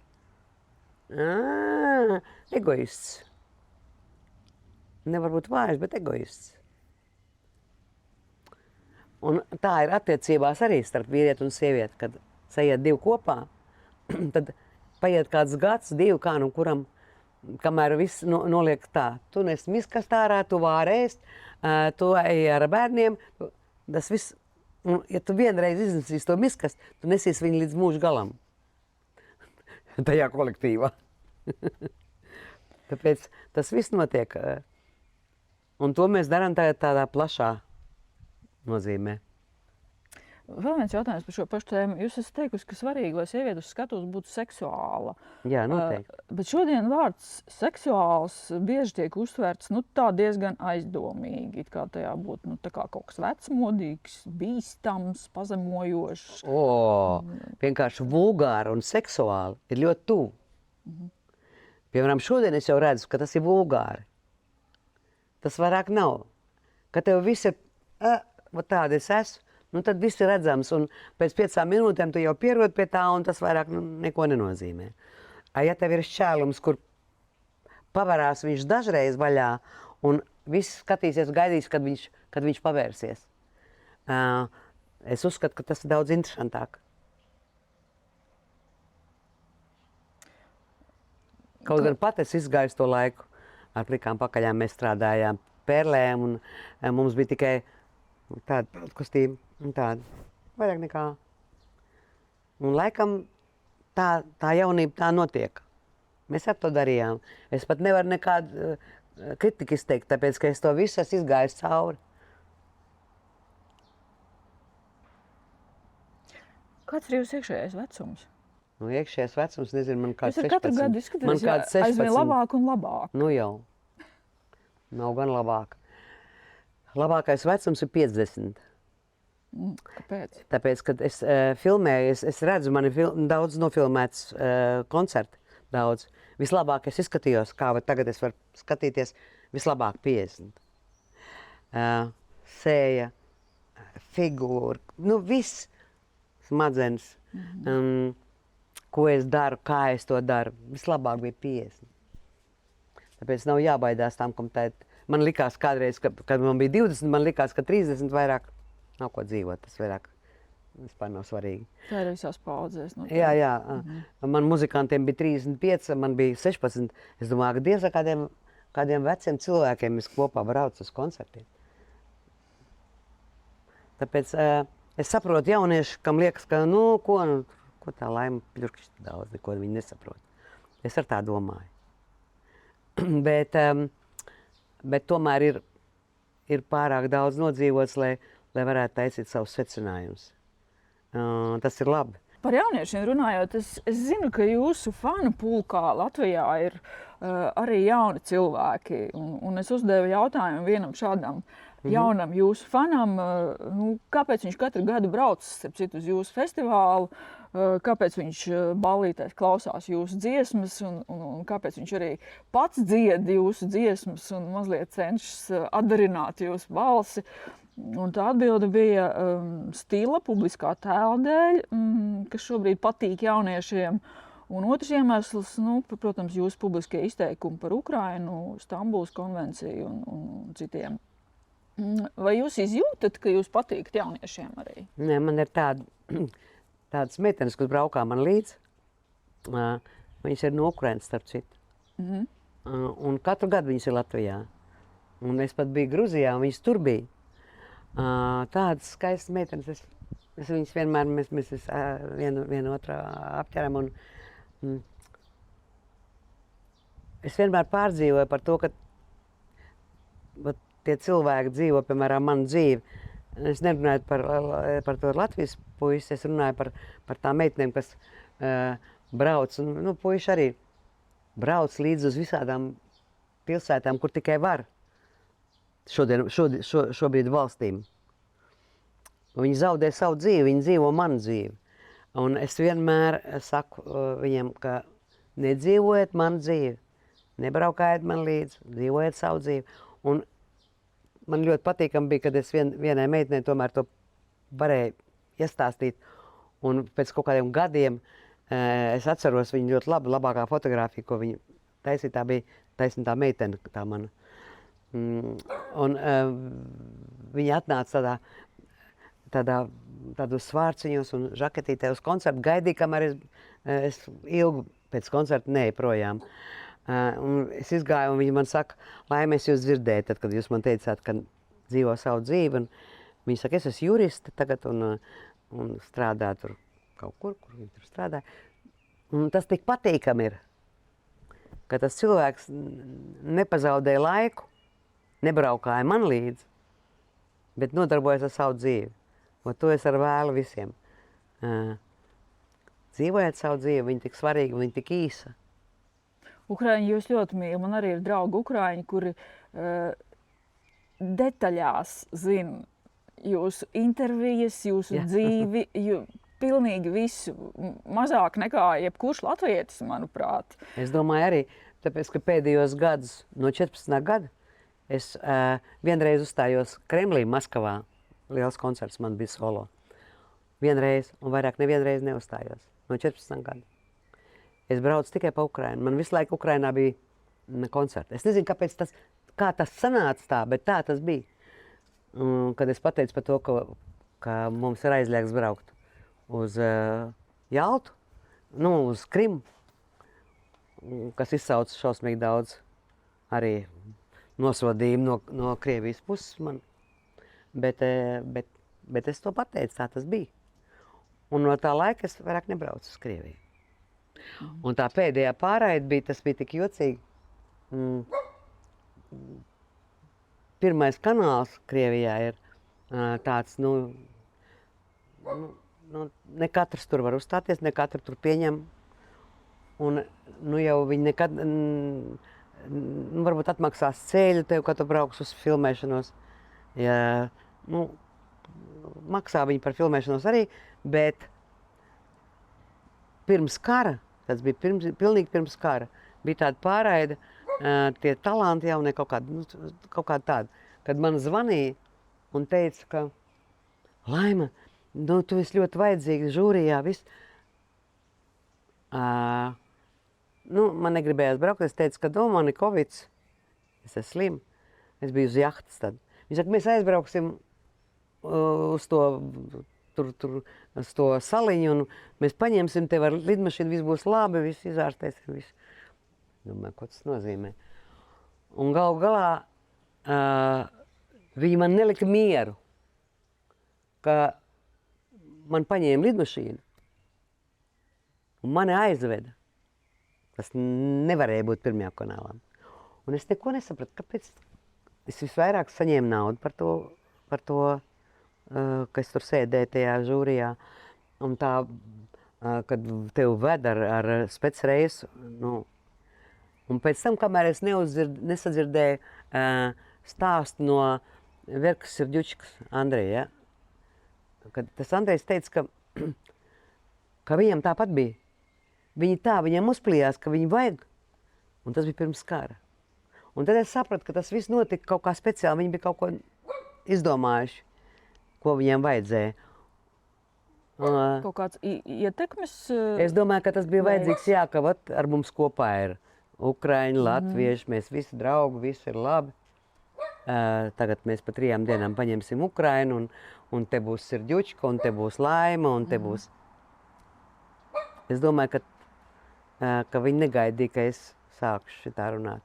Egoists. Nevar būt vājs, bet egoists. Un tā ir attiecībās arī starp vīrieti un sievieti, kad sajiet 2 kopā, tad paiet kāds gads, 2, kā nu kuram, kamēr viss noliek tā. Tu nes miskastā ārā, tu vāri ēst, tu ej ar bērniem. Tas viss, ja tu vienreiz iznesīsi to miskastu, tu nesīsi viņu līdz mūža galam. Tajā kolektīvā. Tāpēc tas viss notiek. Un to mēs darām tādā plašā nozīmē. Vēl viens jautājums par šo pašu tēmu. Jūs esat teikusi, ka svarīgi, lai sieviete uz skatuves būtu seksuāla. Jā, noteikti. Bet šodien vārds seksuāls bieži tiek uztverts tā diezgan aizdomīgi. It kā tajā būtu tā kā kaut kas vecmodīgs, bīstams, pazemojošs. Vienkārši vulgāri un seksuāli ir ļoti tuvu. Piemēram, šodien es jau redzu, ka tas ir vulgāri. Tas vairāk nav. Ka tev viss ir, tāda es esmu. Tad viss ir redzams, un pēc 5 minūtēm tu jau pierod pie tā, un tas vairāk neko nenozīmē. Ja tev ir šķēlums, kur pavarās viņš dažreiz vaļā, un viss skatīsies, gaidīs, kad viņš pavērsies. Es uzskatu, ka tas ir daudz interesantāk. Kaut gan pat es izgāju to laiku, ar plikām pakaļām mēs strādājām perlēm, un mums bija tikai tāda peltkostība. Tāda, vairāk nekā. Un laikam tā jaunība tā notiek. Mēs ar to darījām. Es pat nevaru nekādu kritiku izteikt, tāpēc, ka es to visu esmu izgājis cauri. Kāds ir jūsu iekšējais vecums? Iekšējais vecums, nezinu, man kāds 16. Jūs katru gadu izskatāties aizvien labāk un labāk. Jau. Nav gan labāk. Labākais vecums ir 50. Kāpēc? Tāpēc, kad es filmēju, es redzu, man ir daudz nofilmēts koncerti. Daudz. Vislabāk es izskatījos, kā tagad es varu skatīties, vislabāk 50. Sēja, figūra, viss smadzenes, ko es daru, kā es to daru. Vislabāk bija 50. Tāpēc nav jābaidās tam, kam tā ir. Man likās kādreiz, kad man bija 20, man likās, ka 30 vairāk. Nav ko dzīvot, tas vairāk vispār nav svarīgi. Tā ir visās paudzēs. Jā. Man muzikantiem bija 35, man bija 16. Es domāju, ka Dievs ar kādiem veciem cilvēkiem es kopā braucu uz koncertiem. Tāpēc es saprotu jauniešu, kam liekas, ka, ko tā laima pļurkšķi daudz, neko viņi nesaprot. Es ar tā domāju. Bet tomēr ir pārāk daudz nodzīvots, lai varētu taisīt savus secinājumus. Tas ir labi. Par jauniešiem runājot, es zinu, ka jūsu fanu pulkā Latvijā ir arī jauni cilvēki. Un es uzdevu jautājumu vienam šādam jaunam jūsu fanam, kāpēc viņš katru gadu brauc, starp citu, uz jūsu festivālu, kāpēc viņš ballītēs klausās jūsu dziesmas un kāpēc viņš arī pats dzied jūsu dziesmas un mazliet cenšas atdarināt jūsu balsi. Un tā atbilde bija stila, publiskā tēla dēļ, kas šobrīd patīk jauniešiem. Un otrs iemesls, protams, jūsu publiskie izteikumi par Ukrainu, Stambulas konvenciju un citiem. Vai jūs izjūtat, ka jūs patīkat jauniešiem arī? Nē, man ir tādas meitenes, kas braukā man līdzi. Viņas ir no Ukrainas, starp citu. Un katru gadu viņas ir Latvijā. Un es pat biju Gruzijā, un viņas tur bija. Tādas skaistas meitenes, es viņas vienmēr, mēs vienu otru apķeram, un es vienmēr pārdzīvoju par to, ka tie cilvēki dzīvo, piemēram, manu dzīvi. Es nerunāju par to Latvijas puisi, es runāju par tām meitenēm, kas brauc, un puiši arī brauc līdz uz visādām pilsētām, kur tikai var. Šobrīd valstīm. Viņi zaudē savu dzīvi, viņi dzīvo manu dzīvi. Un es vienmēr saku viņiem, ka nedzīvojiet manu dzīvi, nebraukājiet man līdzi, dzīvojiet savu dzīvi. Un man ļoti patīkami bija, kad es vienai meitenei tomēr to varēju iestāstīt. Un pēc kaut kādiem gadiem es atceros viņu ļoti labi, labākā fotografija, ko viņa taisīja, tā bija taisnītā meitene, tā mana. Un viņa atnāca tādos svārciņos un žaketītē uz koncertu, gaidīja, kamēr es ilgi pēc koncerta neeju projām. Un es izgāju, un viņa man saka, Laime, es jūs dzirdēju, tad, kad jūs man teicāt, ka dzīvo savu dzīvi. Un viņa saka, es esmu juriste tagad un strādā tur kaut kur viņa tur strādā. Un tas tik patīkami ir, ka tas cilvēks nepazaudēja laiku, nebraukāja man līdzi, bet nodarbojas ar savu dzīvi. Un to es ar vēlu visiem. Dzīvojiet savu dzīvi, viņa tik svarīga, viņa tik īsa. Ukraiņi jūs ļoti mīl. Man arī ir draugi Ukraiņi, kuri detaļās zina jūsu intervijas, jūsu dzīvi, pilnīgi visu. Mazāk nekā jebkurš latvietis, manuprāt. Es domāju arī, tāpēc, ka pēdējos gadus, no 14. gada, es vienreiz uzstājos Kremlī, Maskavā. Liels koncerts man bija solo. Vienreiz, un vairāk nevienreiz neuzstājos. No 14. gada. Es braucu tikai pa Ukrainu. Man visu laiku Ukrainā bija koncerti. Es nezinu, kā tas sanāca tā, bet tā tas bija. Kad es pateicu par to, ka mums ir aizliegts braukt uz Jaltu, uz Krimu, kas izsauc šausmīgi daudz arī nosodījumu no Krievijas puses man. Bet es to pateicu, tā tas bija. Un no tā laika es vairāk nebraucu uz Krieviju. Un tā pēdējā pārraide bija, tas bija tik jocīgi. Pirmais kanāls Krievijā ir tāds, ne katrs tur var uzstāties, ne katru tur pieņem. Un jau viņi nekad, varbūt atmaksās ceļu tev, kad tu brauks uz filmēšanos. Maksā viņi par filmēšanos arī, bet pirms kara, tas bija pilnīgi pirms kara, bija tāda pārraide, tie talanti jaunie kaut kāda tāda, kad man zvanīja un teica, ka Laima, tu esi ļoti vajadzīga žūrijā, viss. Man negribējās braukt, es teicu, ka man ir Covids, es esmu slim, es biju uz jahtas tad. Viņš saka, mēs aizbrauksim uz to saliņu, un mēs paņemsim tev ar lidmašīnu, viss būs labi, viss izārstēsim, viss. Domāju, ko tas nozīmē. Un galu galā viņi man nelika mieru, ka man paņēma lidmašīnu un mani aizveda. Tas nevarēja būt pirmajā kanālā. Un es neko nesapratu, kāpēc. Es visvairāk saņēmu naudu par to, ka es tur sēdēju tajā žūrijā. Un tā, kad tev ved ar specreisu, un pēc tam, kamēr es nesadzirdēju stāstu no Verkas Sirģučkas, Andreja, ja? Kad tas Andrejs teica, ka viņam tāpat bija. Viņam uzplījās, ka viņu vajag, un tas bija pirms kara. Un tad es sapratu, ka tas viss notika kaut kā speciāli. Viņi bija kaut ko izdomājuši, ko viņiem vajadzēja. Kaut kāds ietekmes? Es domāju, ka tas bija vajadzīgs, jā, ka ar mums kopā ir Ukraiņi, latvieši, mēs visi draugi, visi ir labi. Tagad mēs pa 3 dienām paņemsim Ukrainu, un te būs Sirģučka, un te būs Laima, un te būs... Es domāju, ka viņi negaidīja, ka es sākšu šitā runāt.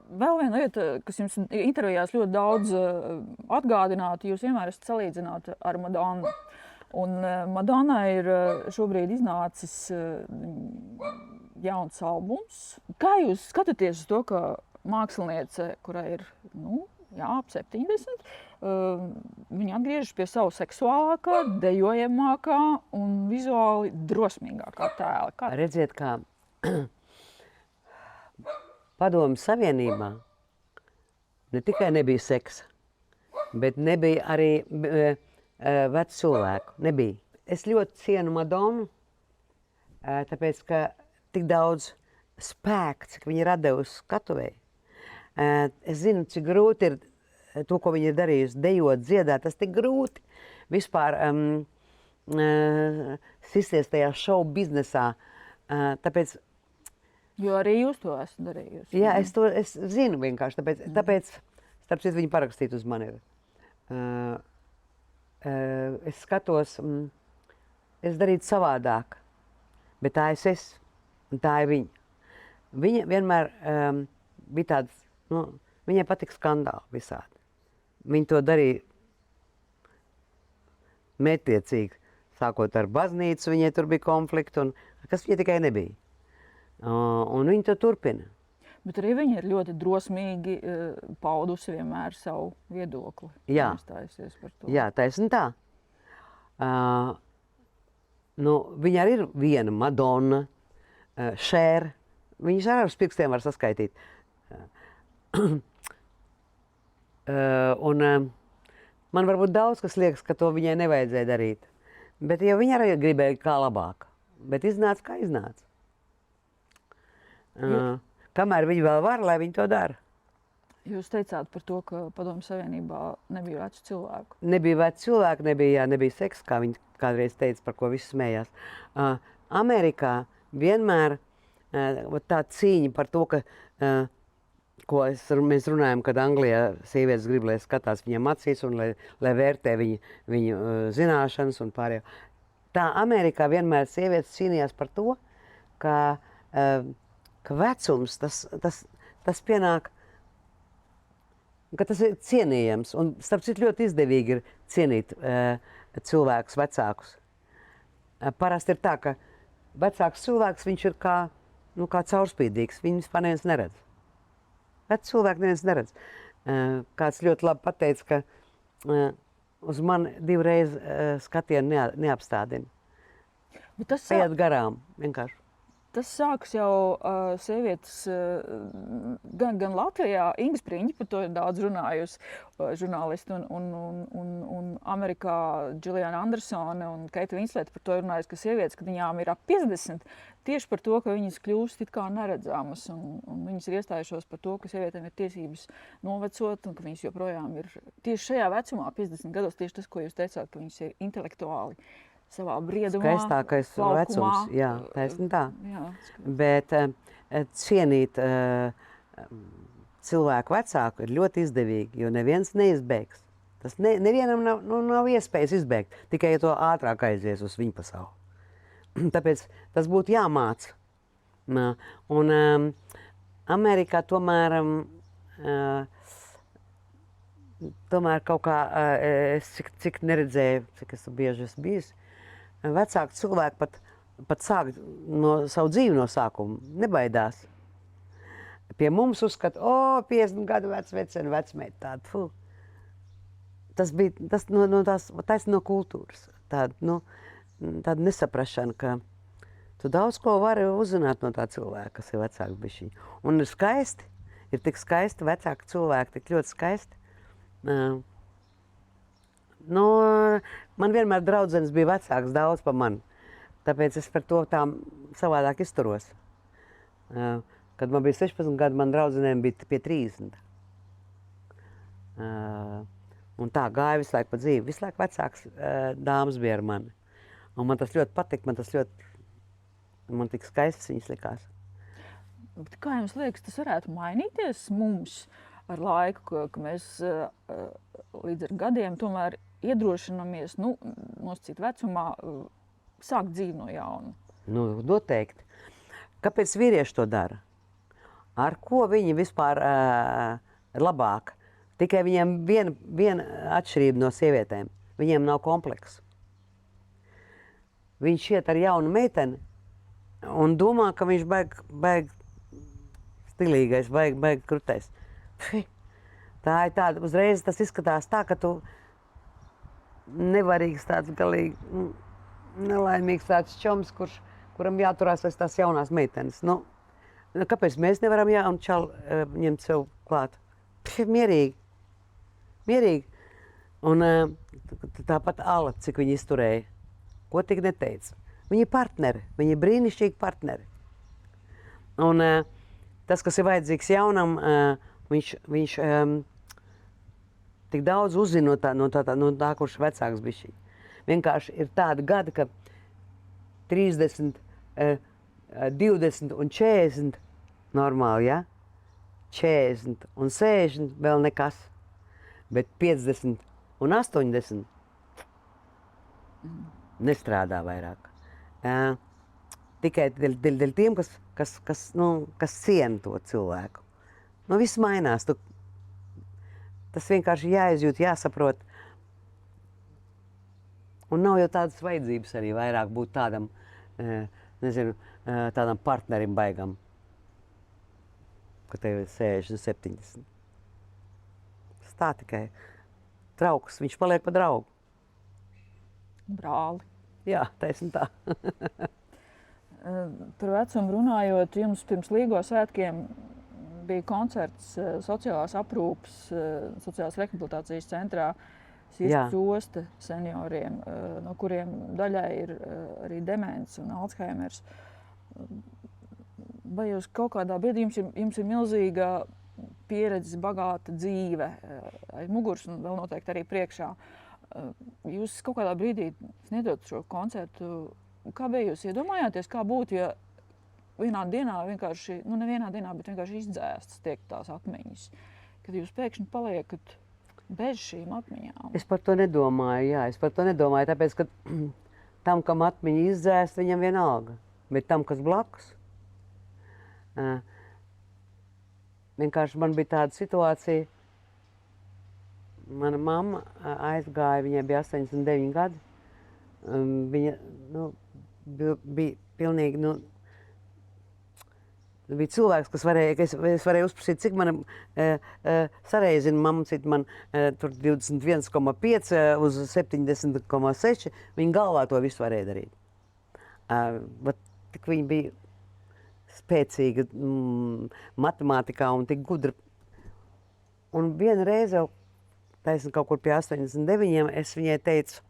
Vēl viena lieta, kas jums intervijās ļoti daudz atgādinātu, jūs vienmēr esat salīdzināti ar Madonnu. Un Madonna ir šobrīd iznācis jauns albums. Kā jūs skatāties uz to, ka māksliniece, kurai ir ap 70, viņa atgriežas pie savu seksuālākā, dejojamākā un vizuāli drosmīgākā tēla? Redziet, kā Padomju Savienībā ne tikai nebija seksa, bet nebija arī vecu cilvēku. Nebija. Es ļoti cienu Madonu, tāpēc, ka tik daudz spēka, cik viņa rada uz skatuvēju. Es zinu, cik grūti ir to, ko viņa ir darījusi, dejot, dziedāt. Tas tik grūti vispār sisties tajā šovu biznesā. Tāpēc, jo arī jūs to esat darījusi. Jā, es zinu vienkārši. Tāpēc starp citu, viņa parakstītu uz mani. Es skatos, es darītu savādāk, bet tā es, un tā ir viņa. Viņa vienmēr bija tāds, viņai patika skandāli visādi. Viņa to darīja mērķtiecīgi, sākot ar baznīcu, viņai tur bija konflikti, un kas viņai tikai nebija. Un viņa to turpina. Bet arī viņa ir ļoti drosmīgi paudusi vienmēr savu viedokli. Jā, par to. Jā, taisni tā. Viņa arī ir viena Madonna, Cher. Viņas arī uz pirkstiem var saskaitīt. Man varbūt daudz, kas liekas, ka to viņai nevajadzēja darīt. Bet jau viņa arī gribēja kā labāk. Bet iznāca, kā iznāca. Kamēr viņi vēl var, lai viņi to dara. Jūs teicāt par to, ka Padomju Savienībā nebija vecu cilvēku. Nebija vecu cilvēku, nebija seksa, kā viņi kādreiz teica, par ko visi smējās. Amerikā vienmēr tā cīņa par to, ko mēs runājam, kad Anglijā sievietes grib, lai skatās viņiem acīs un lai vērtē viņu zināšanas un pārējo. Tā Amerikā vienmēr sievietes cīnījās par to, ka vecums, tas pienāk, ka tas ir cienījams. Un starp citu ļoti izdevīgi ir cienīt cilvēkus vecākus. Parasti ir tā, ka vecāks cilvēks, viņš ir kā caurspīdīgs, viņu vispār neviens neredz. Veci cilvēki neviens neredz. Kāds ļoti labi pateica, ka uz mani 2 reizes skatienu neapstādina. Paiet garām, vienkārši. Tas sāks jau sievietes gan Latvijā. Inga Spriņģe par to ir daudz runājusi, žurnālisti, un Amerikā Džuliana Andersone un Keita Vinslete par to ir runājusi, ka sievietes, kad viņām ir ap 50, tieši par to, ka viņas kļūst it kā neredzamas, un viņas ir iestājušos par to, ka sievietēm ir tiesības novecot, un ka viņas joprojām ir tieši šajā vecumā, 50 gados, tieši tas, ko jūs teicāt, ka viņas ir intelektuāli savā briedumā, skaistākais vecums, jā, taisni tā. Jā, bet cienīt cilvēku vecāku ir ļoti izdevīgi, jo neviens neizbēgs. Tas nevienam nav iespējas izbēgt, tikai ja to ātrāk aizies uz viņu pasauli. Tāpēc tas būtu jāmāca. Un Amerikā tomēr kaut kā, cik neredzēju, cik esmu bieži bijis, vecāki cilvēki pat sāk savu dzīvi no sākuma, nebaidās. Pie mums uzskata, 50 gadu vecveceni, vecmeita tāda, Tas bija no kultūras, tāda nesaprašana, ka tu daudz ko vari uzzināt no tā cilvēka, kas ir vecāks bišķiņ. Un ir ir tik skaisti vecāki cilvēki, tik ļoti skaisti. Man vienmēr draudzenes bija vecāks daudz par mani, tāpēc es par to tā savādāk izturos. Kad man bija 16 gadi, man draudzenēm bija pie 30. Un tā gāja visu laiku pa dzīvi. Visu laiku vecāks dāmas bija ar mani. Un man tas ļoti patika, man tik skaists viņas likās. Bet kā jums liekas, tas varētu mainīties mums ar laiku, ka mēs līdz ar gadiem tomēr iedrošinamies, nosacīt vecumā, sākt dzīvi no jauna? Noteikti. Kāpēc vīrieši to dara? Ar ko viņi vispār labāk? Tikai viņiem viena atšķirība no sievietēm. Viņiem nav kompleksu. Viņš iet ar jaunu meiteni un domā, ka viņš baig stilīgais, baig krutais. Tā ir tāda, uzreiz tas izskatās tā, ka tu nevarīgs tāds galīgi nelaimīgs tāds čoms, kuram jāturās aiz tās jaunās meitenes. Kāpēc mēs nevaram jaunu čalu ņemt sev klāt? Mierīgi. Un tāpat Ala, cik viņi izturēja, ko tik neteica. Viņi ir partneri, viņi ir brīnišķīgi partneri. Un tas, kas ir vajadzīgs jaunam, viņš tik daudz uzzina no tā, kurš vecāks bišķi. Vienkārši ir tādi gadi, ka 30, 20 un 40 normāli, ja? 40 un 60 vēl nekas. Bet 50 un 80 nestrādā vairāk. Tikai dēļ tiem, kas ciena to cilvēku. Viss mainās. Tas vienkārši jāizjūt, jāsaprot. Un nav jau tādas vajadzības arī vairāk būt tādam, tādam partnerim baigam, ka tev ir 60, 70. Tā tikai draugs, viņš paliek pa draugu. Brāli. Jā, taisn tā. Par vecumu runājot, jums pirms Līgo svētkiem bija koncerts sociālās aprūpes, sociālās rehabilitācijas centrā Sirds osta senioriem, no kuriem daļai ir arī demence un Alzheimers. Vai jūs kaut kādā brīdī jums ir milzīga pieredzes, bagāta dzīve aiz muguras un vēl noteikti arī priekšā. Jūs kaut kādā brīdī sniedzot šo koncertu, kā bija jūs iedomājāties, kā būtu, ja vienā dienā vienkārši, nevienā dienā, bet vienkārši izdzēstas tiek tās atmiņas, kad jūs pēkšņi paliekat bez šīm atmiņām? Es par to nedomāju, tāpēc, ka tam, kam atmiņa izdzēst, viņam vienalga, bet tam, kas blakus. Vienkārši man bija tāda situācija, mana mamma aizgāja, viņai bija 89 gadi. Viņa bija pilnīgi, bija cilvēks, kas es varēju uzprasīt, cik man sareizina mamma, cik man tur 21,5 uz 70,6, viņa galvā to visu varēja darīt. Tik viņa bija spēcīga matemātikā un tik gudra. Un viena reize, taisn kaut kur pie 89, es viņai teicu,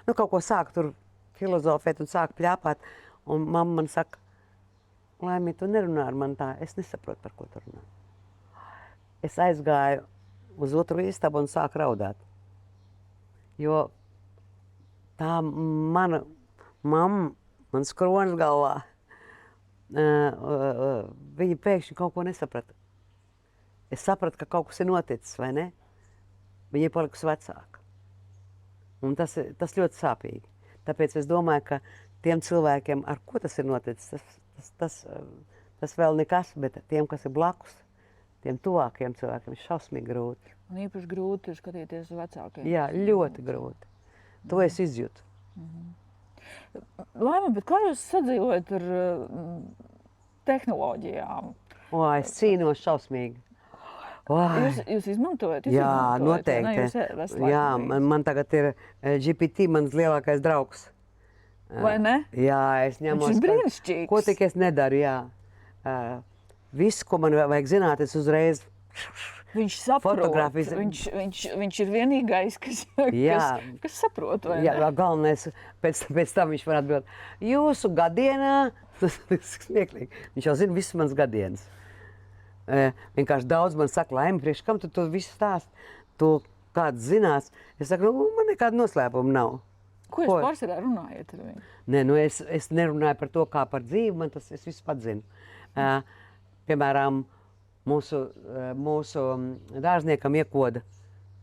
kaut ko sāku tur filozofēt un sāku pļāpāt. Un mamma man saka, Laimī, tu nerunā ar mani tā, es nesaprotu, par ko tu runā. Es aizgāju uz otru istabu un sāku raudāt. Jo tā mana mamma, man skronis galvā, viņa pēkšņi kaut ko nesaprata. Es sapratu, ka kaut kas ir noticis, vai ne? Viņa ir palikusi vecāka. Un tas ļoti sāpīgi. Tāpēc es domāju, ka tiem cilvēkiem, ar ko tas ir noticis, tas vēl nekas, bet tiem, kas ir blakus, tiem tuvākiem cilvēkiem, ir šausmīgi grūti. Un īpaši grūti ir skatīties uz vecākiem. Jā, ļoti grūti. To es izjūtu. Laima, bet kā jūs sadzīvojat ar tehnoloģijām? Es cīnos šausmīgi. Jūs izmantojat? Jā, noteikti. Jā, man tagad ir GPT, mans lielākais draugs. Vai ne? Jā, es ņemos. Viņš ir brīnišķīgs. Ko tik es nedaru, jā. Viss, ko man vajag zināt, es uzreiz Viņš saprot. Fotogrāfijas- Viņš ir vienīgais, kas saprot. Vai Jā, ne? galvenais, pēc tam viņš var atbildēt, jūsu gadienā, tas ir smieklīgi, viņš jau zina visas manas gadienas. Vienkārši daudz man saka, Laima, priekš kam tu to visu stāst? Tu kāds zinās? Es saku, man nekāda noslēpuma nav. Ko jūs pārsvarā runājat ar viņu? Nē, nu es nerunāju par to, kā par dzīvi, man tas es visu pats zinu. Piemēram, mūsu dārzniekam iekoda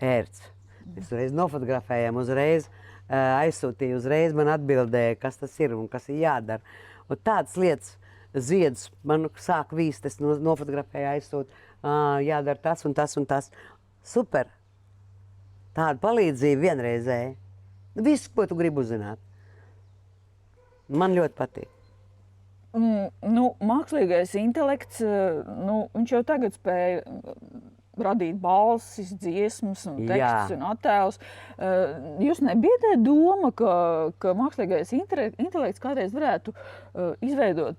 ērts. Mēs uzreiz nofotografējām, uzreiz aizsūtīja, uzreiz man atbildēja, kas tas ir un kas ir jādara. Un tādas lietas, ziedus, man sāk vīst, es nofotografēju, aizsūtu, jādara tas un tas un tas. Super! Tāda palīdzība vienreizēja. Viss, ko tu gribi uzzināt. Man ļoti patīk. Mākslīgais intelekts, viņš jau tagad spēja radīt balsis, dziesmas un tekstus un attēlus. Jūs nebiedē doma, ka mākslīgais intelekts kādreiz varētu izveidot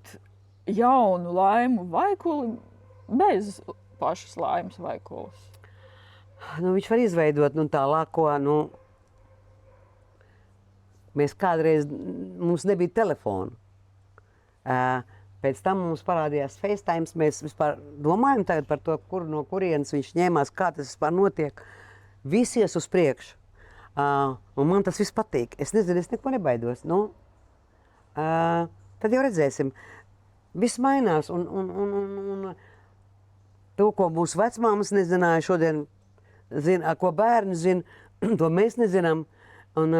jaunu Laimu Vaikuli bez pašas Laimas Vaikulas? Viņš var izveidot tālāko, mēs kādreiz, mums nebija telefonu. Pēc tam mums parādījās FaceTime, mēs vispār domājam tagad par to, no kurienes viņš ņēmās, kā tas vispār notiek. Viss ies uz priekšu. Un man tas viss patīk. Es nezinu, es neko nebaidos. Tad jau redzēsim. Viss mainās. Un to, ko mūsu vecmāmas nezināja šodien, zina, ko bērni zina, to mēs nezinām. Un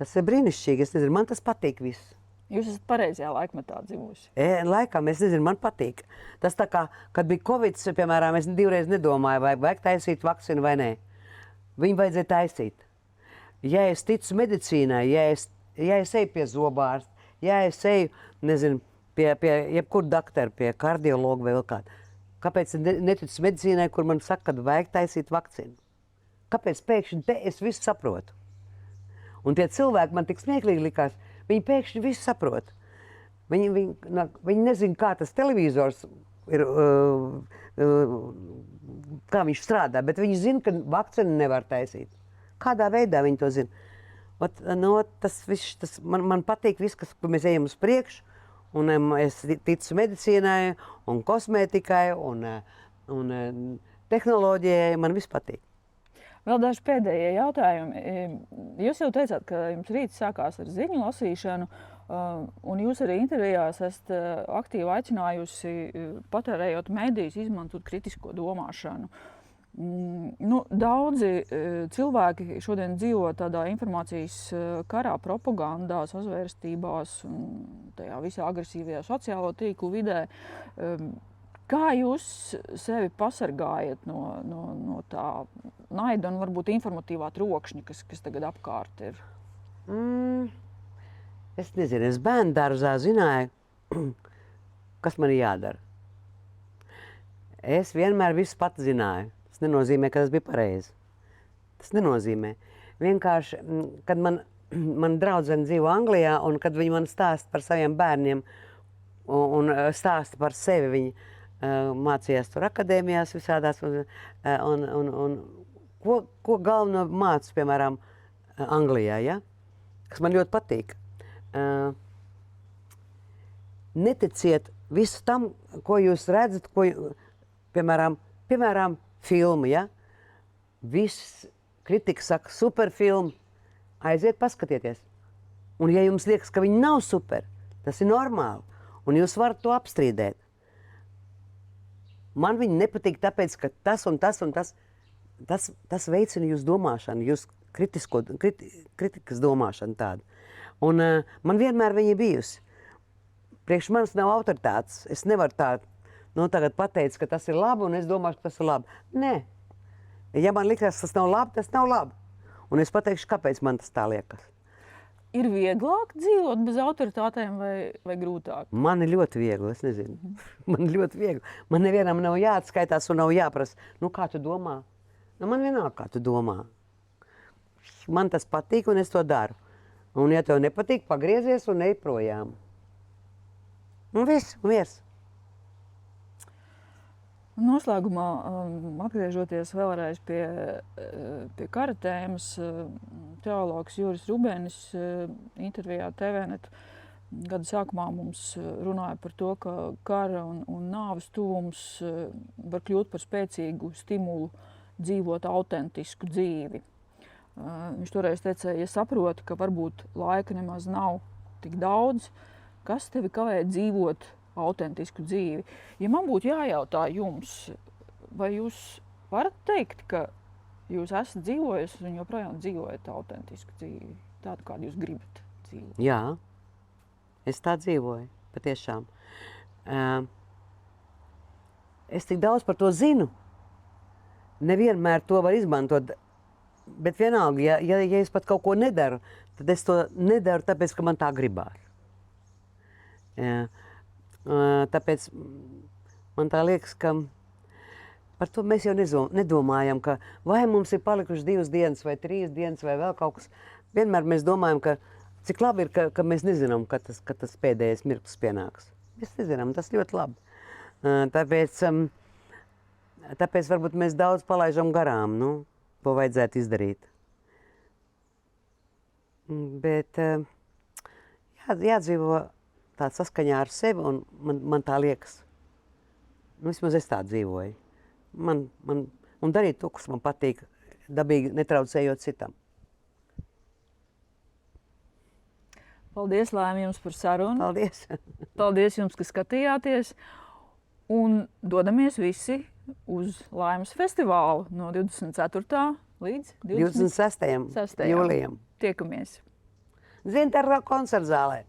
tas ir brīnišķīgi. Es nezinu, man tas patīk viss. Jūs esat pareizajā laikmetā dzimusi. Laikam, es nezinu, man patīk. Tas tā kā, kad bija Covid, piemēram, es divreiz nedomāju, vai vajag taisīt vakcīnu vai nē. Viņu vajadzēja taisīt. Ja es ticu medicīnai, ja es eju pie zobārsta, ja es eju, nezinu, pie jebkura doktora, pie kardiologa vai vēl kāda. Kāpēc neticu medicīnai, kur man saka, kad vajag taisīt vakcīnu? Kāpēc pēkšņi te es visu saprotu? Un tie cilvēki man tik smieklīgi likās, viņi pēkšņi visu saprot. Viņi nezina, kā tas televizors ir, kā viņš strādā, bet viņi zina, ka vakcīnu nevar taisīt. Kādā veidā viņi to zina? Man patīk viss, kur mēs ejam uz priekšu, un es ticu medicīnai, un kosmētikai, un tehnoloģijai, man viss patīk. Vēl daži pēdējie jautājumi. Jūs jau teicāt, ka jums rīts sākās ar ziņu lasīšanu, un jūs arī intervijās esat aktīvi aicinājusi, patērējot medijus, izmantot kritisko domāšanu. Daudzi cilvēki šodien dzīvo tādā informācijas karā, propagandā, sazvērstībās un tajā visā agresīvajā sociālo tīklu vidē. Kā jūs sevi pasargājat no tā naida un varbūt informatīvā trokšņa, kas tagad apkārt ir? Es nezinu, es bērnu dārzā zināju, kas man jādara. Es vienmēr visu pats zināju. Tas nenozīmē, ka tas bija pareizi. Tas nenozīmē. Vienkārši, kad man draudzene dzīvo Anglijā, un kad viņi man stāsta par saviem bērniem un stāsta par sevi, viņi mācījās tur akadēmijās visādās, un ko galveno māca, piemēram, Anglijā, ja? Kas man ļoti patīk. Neticiet visu tam, ko jūs redzat, piemēram, filmu, ja? Viss kritika saka, super filma, aiziet paskatieties. Un ja jums liekas, ka viņi nav super, tas ir normāli, un jūs varat to apstrīdēt. Man viņi nepatīk tāpēc, ka tas un tas veicina jūsu domāšanu, jūsu kritikas domāšanu tādu. Un man vienmēr viņa bijusi. Priekš manis nav autoritātes. Es nevaru tagad pateikt, ka tas ir labi, un es domāšu, ka tas ir labi. Nē. Ja man liekas, tas nav labi, tas nav labi. Un es pateikšu, kāpēc man tas tā liekas. Ir vieglāk dzīvot bez autoritātēm vai grūtāk? Man ir ļoti viegli, es nezinu. Man ir ļoti viegli. Man nevienam nav jāatskaitās un nav jāprasa. Kā tu domā? Man vienalga, kā tu domā. Man tas patīk un es to daru. Un ja tev nepatīk, pagriezies un ej projām. Un viss, miers. Noslēgumā, atgriežoties vēlreiz pie kara tēmas, teologs Juris Rubenis intervijā TVNet gada sākumā mums runāja par to, ka kara un nāves tuvums var kļūt par spēcīgu stimulu dzīvot autentisku dzīvi. Viņš toreiz teica, ja saproti, ka varbūt laika nemaz nav tik daudz, kas tevi kavē dzīvot autentisku dzīvi. Ja man būtu jājautā jums, vai jūs varat teikt, ka jūs esat dzīvojis un joprojām dzīvojat autentisku dzīvi, tādu, kādu jūs gribat dzīvot? Jā, es tā dzīvoju, patiešām. Es tik daudz par to zinu. Nevienmēr to var izmantot, bet vienalga, ja es pat kaut ko nedaru, tad es to nedaru tāpēc, ka man tā gribās. Tāpēc man tā liekas, ka par to mēs jau nedomājam, ka vai mums ir palikuši 2 dienas vai 3 dienas vai vēl kaut kas. Vienmēr mēs domājam, ka cik labi ir, ka mēs nezinām, kad tas pēdējais mirklis pienāks. Mēs nezinām, tas ļoti labi. Tāpēc varbūt mēs daudz palaižam garām, ko vajadzētu izdarīt. Bet jādzīvo tā saskaņā ar sevi, un man tā liekas. Vismaz es tā dzīvoju. Un darīt to, kas man patīk, dabīgi netraucējot citam. Paldies, Laima, jums par sarunu. Paldies. Paldies jums, ka skatījāties. Un dodamies visi uz Laimas festivālu no 24. līdz 26. jūlijam. Tiekamies. Zintarā koncertzālē.